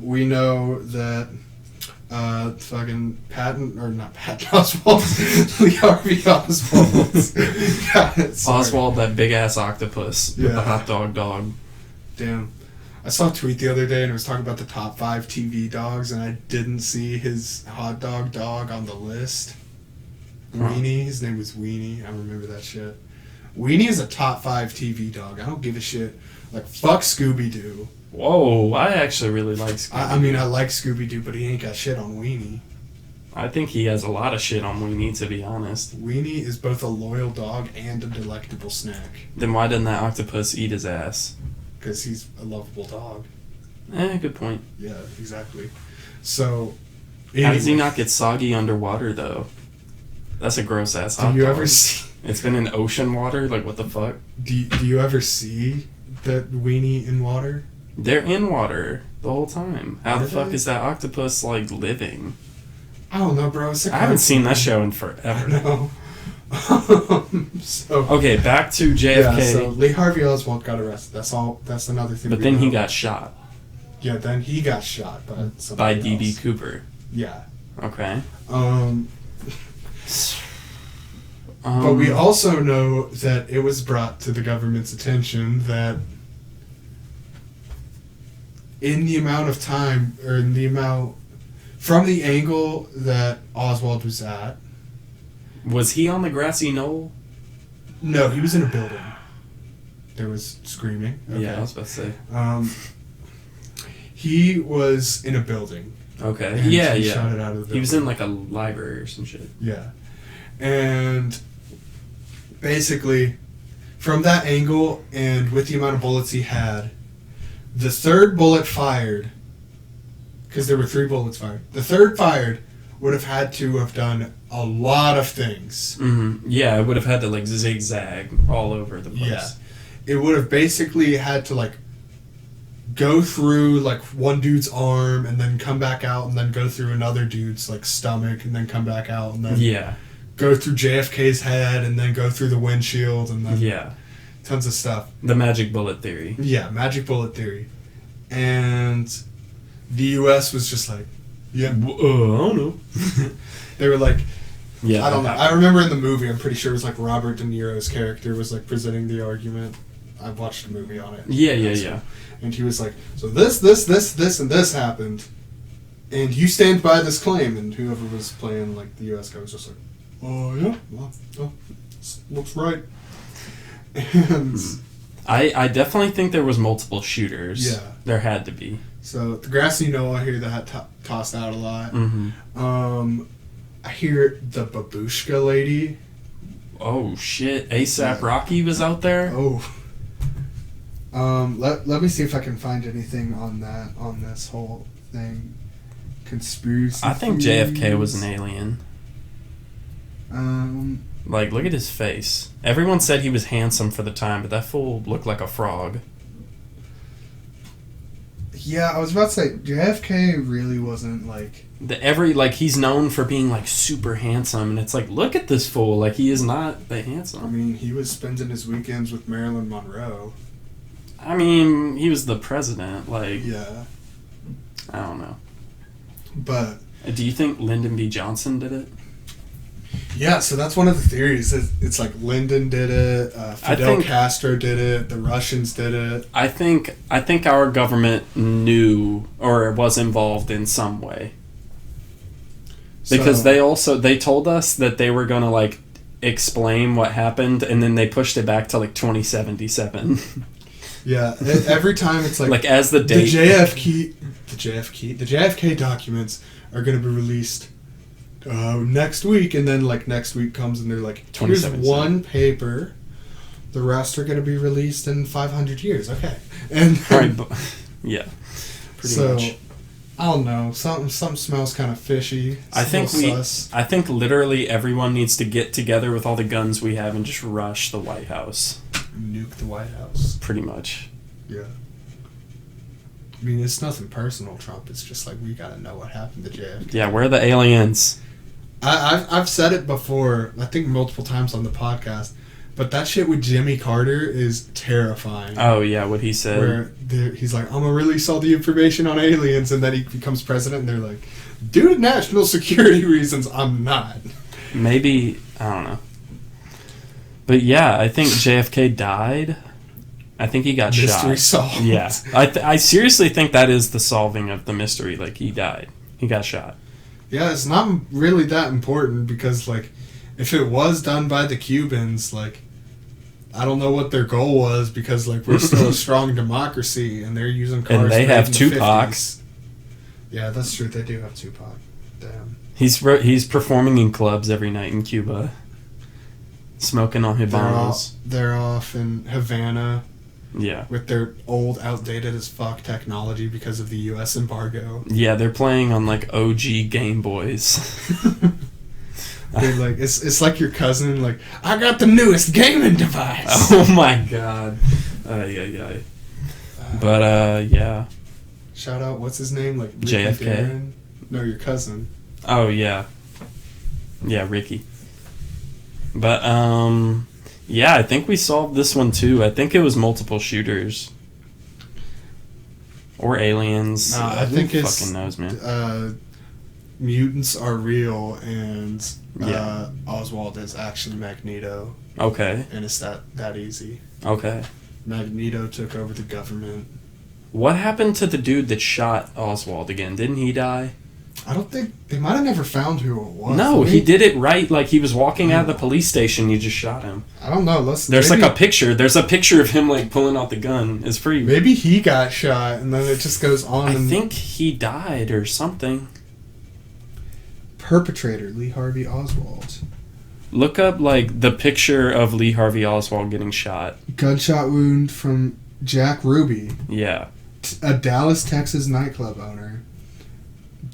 We know that fucking not Patton Oswalt, Lee Harvey Oswald. God, sorry. Oswald, that big ass octopus with Yeah. the hot dog. Damn. I saw a tweet the other day and it was talking about the top 5 TV dogs, and I didn't see his hot dog on the list. Weenie. His name was Weenie. I remember that shit. Weenie is a top 5 TV dog. I don't give a shit. Like, fuck Scooby-Doo. Whoa, I actually really like Scooby-Doo. I mean, I like Scooby-Doo, but he ain't got shit on Weenie. I think he has a lot of shit on Weenie, to be honest. Weenie is both a loyal dog and a delectable snack. Then why didn't that octopus eat his ass? Because he's a lovable dog. Good point. Yeah, exactly. So, How does he anyway, not get soggy underwater, though? That's a gross-ass hot do you dog. ever see... It's been in ocean water? Like, what the fuck? Do you ever see that Weenie in water? They're in water the whole time. How Are the fuck they? is that octopus, like, living? I don't know, bro. It's a I haven't seen that concept. show in I forever. know. So... Okay, back to JFK. Yeah, so Lee Harvey Oswald got arrested. That's all. That's another thing. But we then he know. got shot Yeah, then he got shot by by somebody D.B. else. Cooper. Yeah. Okay. But we also know that it was brought to the government's attention that in the amount of time, or in the amount, from the angle that Oswald was at, Was he on the grassy knoll? no, he was in a building. There was screaming. Okay. Yeah, I was about to say. He was in a building. Okay. And Yeah, he yeah. shot it out of the He was in building. like a library or some shit. Yeah. And basically, from that angle and with the amount of bullets he had, the third bullet fired, because there were 3 bullets fired, the third fired would have had to have done a lot of things. Mm-hmm. Yeah, I would have had to like zigzag all over the place. Yeah. It would have basically had to like go through like one dude's arm and then come back out and then go through another dude's like stomach and then come back out and then Yeah. go through JFK's head and then go through the windshield and then Yeah. tons of stuff. The magic bullet theory. Yeah, magic bullet theory. And the US was just like, yeah. I don't know. They were like, Yeah. I don't know. I remember in the movie, I'm pretty sure it was like Robert De Niro's character was like presenting the argument. I watched a movie on it. Yeah. And he was like, so this, and this happened. And you stand by this claim. And whoever was playing like the US guy was just like, oh, yeah, well, looks right. And I definitely think there was multiple shooters. Yeah. There had to be. so the grassy knoll, I hear that tossed out a lot. Mm-hmm. I hear the babushka lady. Oh shit! ASAP Yeah. Rocky was out there. Oh. Let me see if I can find anything on that, on this whole thing. Conspiracy I think theories. JFK was an alien. Like, look at his face. Everyone said he was handsome for the time, but that fool looked like a frog. Yeah, I was about to say, JFK really wasn't like... He's known for being like super handsome, and it's like, look at this fool. Like, he is not that I handsome. mean, he was spending his weekends with Marilyn Monroe. I mean, he was the president. Like, Yeah. I don't know. But... Do you think Lyndon B. Johnson did it? Yeah, so that's one of the theories. It's like Lyndon did it, Fidel Castro did it, the Russians did it. I think our government knew or was involved in some way. Because they told us that they were going to like explain what happened, and then they pushed it back to like 2077. Yeah, every time it's like as the date. The JFK documents are going to be released next week, and then like next week comes and they're like, here's 2077. one paper. The rest are going to be released in 500 years. Okay, and All right, yeah, pretty much. I don't know. Something smells kind of fishy. I think sus. I think literally everyone needs to get together with all the guns we have and just rush the White House. Nuke the White House. Pretty much. Yeah. I mean, it's nothing personal, Trump. It's just like we got to know what happened to JFK. Yeah, where are the aliens? I've said it before, I think multiple times on the podcast, but that shit with Jimmy Carter is terrifying. Oh yeah, what he said. Where he's like, I'm gonna release all the information on aliens, and then he becomes president, and they're like, due to national security reasons, I'm not. Maybe, I don't know. But yeah, I think JFK died. I think he got Mystery shot. solved. Yeah, I seriously think that is the solving of the mystery. Like, he died. He got shot. Yeah, it's not really that important because, like, if it was done by the Cubans, like, I don't know what their goal was, because, like, we're still a strong democracy, and they're using cars. And they made have in the Tupac. 50s. Yeah, that's true. They do have Tupac. Damn. He's performing in clubs every night in Cuba, smoking on Habanos. They're off in Havana Yeah. with their old, outdated as fuck technology because of the U.S. embargo. Yeah, they're playing on like OG Game Boys. They're like, it's like your cousin, like, I got the newest gaming device. Oh my god. Yeah. But yeah. Shout out, what's his name? Like Ricky JFK? Darren? No, your cousin. Oh yeah. Yeah, Ricky. But yeah, I think we solved this one too. I think it was multiple shooters. Or aliens. I think Who it's fucking knows, man. Mutants are real, and Yeah. Oswald is actually Magneto, Okay. and it's that easy. Okay. Magneto took over the government. What happened to the dude that shot Oswald again? Didn't he die? I don't think they might have never found who it was. No, he did it right. Like he was walking out of the police station, you just shot him. I don't know. There's like a picture. There's a picture of him like pulling out the gun. It's pretty. Maybe he got shot, and then it just goes on. I and think he died or something. Perpetrator Lee Harvey Oswald. Look up like the picture of Lee Harvey Oswald getting shot. Gunshot wound from Jack Ruby, Yeah. a Dallas, Texas nightclub owner.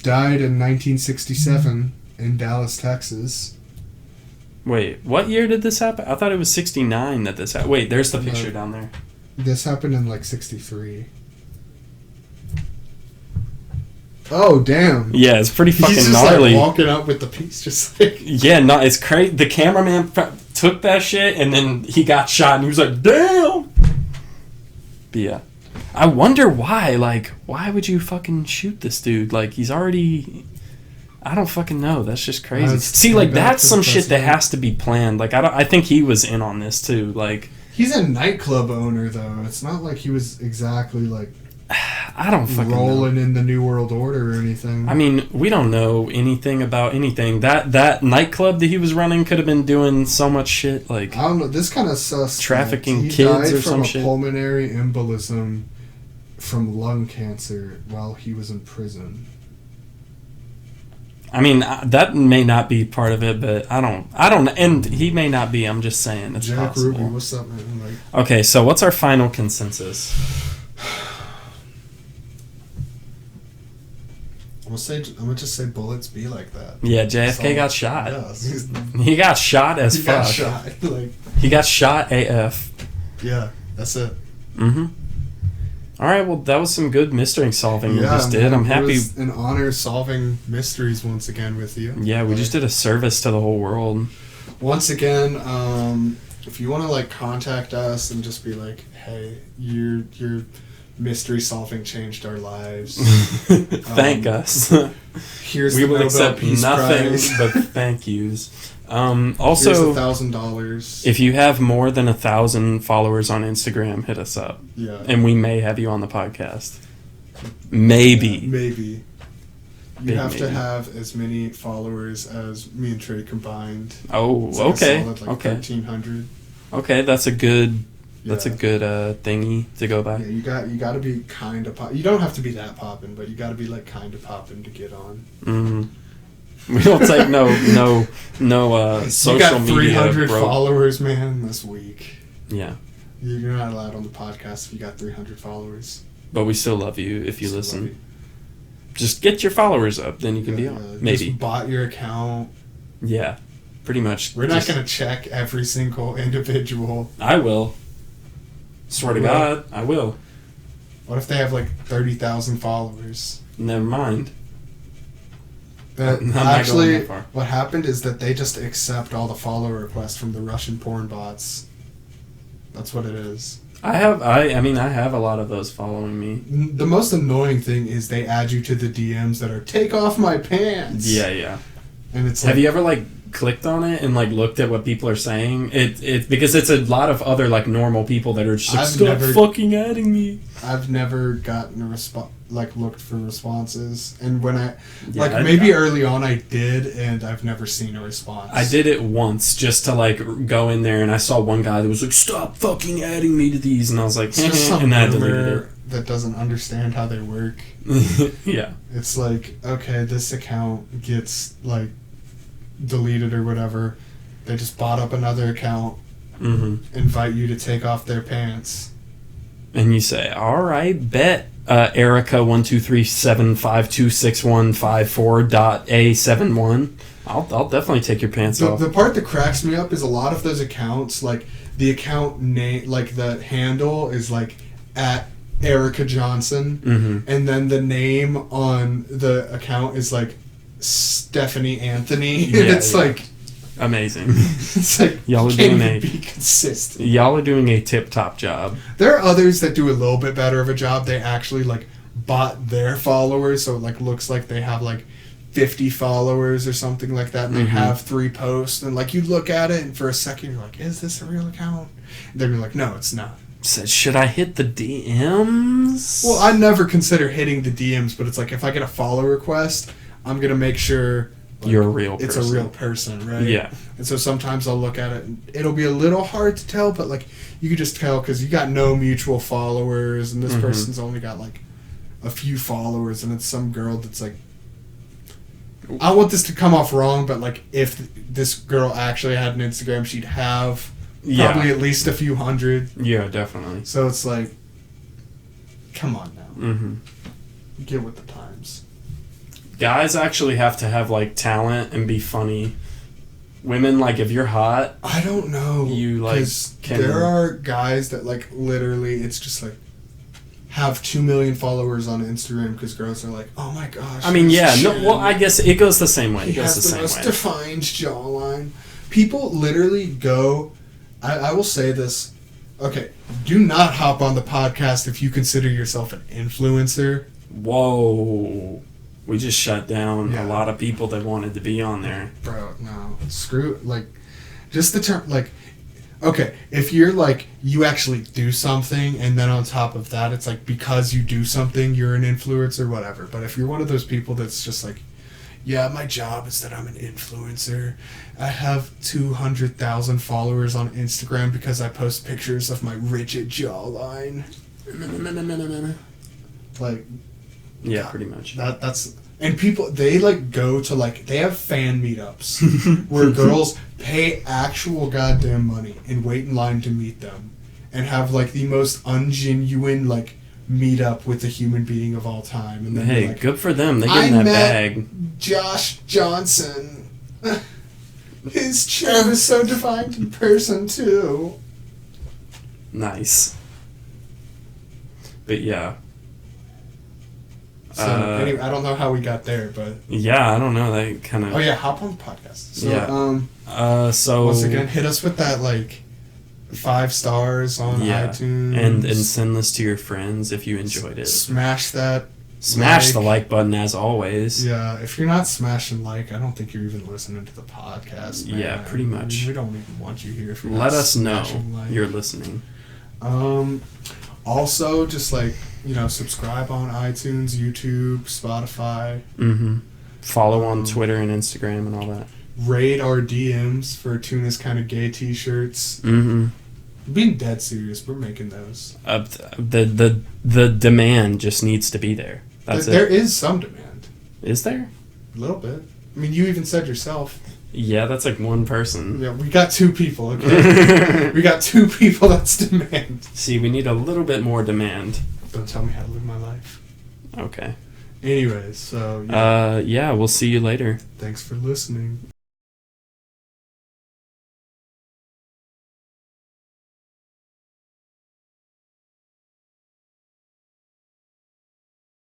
Died in 1967 in Dallas, Texas. Wait, what year did this happen? I thought it was 69 that this happened. Wait, there's the picture down there. This happened in like 63. Oh, damn. Yeah, it's pretty fucking He's just gnarly. like walking up with the piece, just like... Yeah, no, it's crazy. The cameraman took that shit and then he got shot and he was like, damn! But yeah. I wonder why. Like, why would you fucking shoot this dude? Like, he's already... I don't fucking know. That's just crazy. See, like, that's some shit that has to be planned. Like, I think he was in on this, too. Like... He's a nightclub owner, though. It's not like he was exactly, like... I don't fucking rolling know. in the New World Order or anything. I mean, we don't know anything about anything. That nightclub that he was running could have been doing so much shit. Like, I don't know. This kind of sus. Trafficking he kids died or from some a shit. pulmonary embolism from lung cancer while he was in prison. I mean, that may not be part of it, but I don't, and he may not be. I'm just saying it's Jack possible. Ruby, what's up, man? Like, Okay, so what's our final consensus? I'm gonna just say bullets be like that. Yeah, JFK So- got shot. Yeah, He got shot as he fuck. got shot. Like, He got shot AF. yeah, that's it. Mm-hmm. All right, well, that was some good mystery solving we just did. man, I'm it happy. was an honor solving mysteries once again with you. Yeah, we just did a service to the whole world. Once again, if you want to like contact us and just be like, hey, your mystery solving changed our lives. Thank us. Here's We the will Nobel accept Peace nothing Prize. but thank yous. Here's Also, $1,000. if you have more than 1,000 followers on Instagram, hit us up, Yeah, and we may have you on the podcast. Maybe. maybe. You Big have to maybe. have as many followers as me and Trey combined. Oh, It's like okay. a solid, like Okay. 1,300. Okay, that's a good. That's a Yeah. good thingy to go by. Yeah, you got to be kind of pop. You don't have to be that poppin', but you got to be like kind of poppin' to get on. We don't take no You social got media. 300 bro. followers, man. That's weak. Yeah, You're not allowed on the podcast if you got 300 followers. but we still love you if you Still listen. love you. Just get your followers up, then you can be Yeah, on. yeah. Maybe. Just bot your account. Yeah, pretty much. We're not Just- going to check every single individual. I will. Swear to You will? God, I will. What if they have like 30,000 followers? Never mind. That I'm not going actually, that far. what happened is that they just accept all the follower requests from the Russian porn bots. That's what it is. I mean, I have a lot of those following me. The most annoying thing is they add you to the DMs that are "take off my pants." Yeah. and it's Have like, you ever like clicked on it and like looked at what people are saying? It because it's a lot of other like normal people that are just like, I've stop never- fucking adding me. I've never gotten a response. like looked for responses, and when Yeah, maybe early on I did, and I've never seen a response. I did it once just to like go in there, and I saw one guy that was like, "Stop fucking adding me to these," and I was like, It's just some and I deleted boomer that doesn't understand how they work. it. Yeah. It's like, okay, this account gets like deleted or whatever. They just bought up another account, invite you to take off their pants. And you say, "All right, bet." Erica 123752615.4.a71. I'll definitely take your pants off. The part that cracks me up is a lot of those accounts, like the account name, like the handle is like at Erica Johnson, and then the name on the account is like Stephanie Anthony. It's like amazing. It's like Y'all are can't doing even be consistent. Y'all are doing a tip-top job. There are others that do a little bit better of a job. They actually like bought their followers, so it like looks like they have like 50 followers or something like that, and they have 3 posts, and like you look at it and for a second you're like, is this a real account? And then you're like, no, it's not. Said, should I hit the DMs? Well, I never consider hitting the DMs, but it's like if I get a follow request, I'm gonna make sure like, you're a real person. It's a real person, right? Yeah. And so sometimes I'll look at it and it'll be a little hard to tell, but like you can just tell because you got no mutual followers, and this person's only got like a few followers, and it's some girl that's like, I want this to come off wrong, but like if this girl actually had an Instagram, she'd have probably at least a few hundred. Yeah, definitely. So it's like, come on now. Get with the times. Guys actually have to have like talent and be funny. Women, like if you're hot, I don't know. You like there are guys that like literally it's just like have 2 million followers on Instagram because girls are like, oh my gosh. I mean, yeah, no. chin. Well, I guess it goes the same way. He It goes has the the same most way. defined jawline. People literally go. I will say this. Okay, do not hop on the podcast if you consider yourself an influencer. Whoa. We just shut down Yeah. a lot of people that wanted to be on there. Bro, no. Screw, like, just the term, like, okay, if you're, like, you actually do something, and then on top of that, it's, like, because you do something, you're an influencer, whatever. But if you're one of those people that's just, like, yeah, my job is that I'm an influencer. I have 200,000 followers on Instagram because I post pictures of my rigid jawline. Like, Yeah, God, pretty much. That's and people they like go to like they have fan meetups where girls pay actual goddamn money and wait in line to meet them and have like the most ungenuine like meetup with a human being of all time. And then Hey, like, good for them. They get I in that met bag. Josh Johnson. His chin is so defined in person too. Nice. But yeah. So anyway, I don't know how we got there, but Yeah, I don't know. They kind of. oh yeah, hop on the podcast. So Yeah. So once again, hit us with that like 5 stars on iTunes, and send this to your friends if you enjoyed it. Smash that. Smash the like button as always. Yeah, if you're not smashing like, I don't think you're even listening to the podcast. Man. Yeah, pretty much. We don't even want you here if you're Let not us know smashing like. you're listening. Also, just like subscribe on iTunes, YouTube, Spotify. Follow on Twitter and Instagram and all that. Raid our DMs for Tuna's Kind of Gay t-shirts. Being dead serious, we're making those. The demand just needs to be there. That's There it. is some demand. Is there? A little bit. I mean, you even said yourself. Yeah, that's like one person. Yeah, we got 2 people, okay? We got 2 people that's demand. See, we need a little bit more demand. Don't tell me how to live my life. Okay. Anyways, so Yeah, we'll see you later. thanks for listening.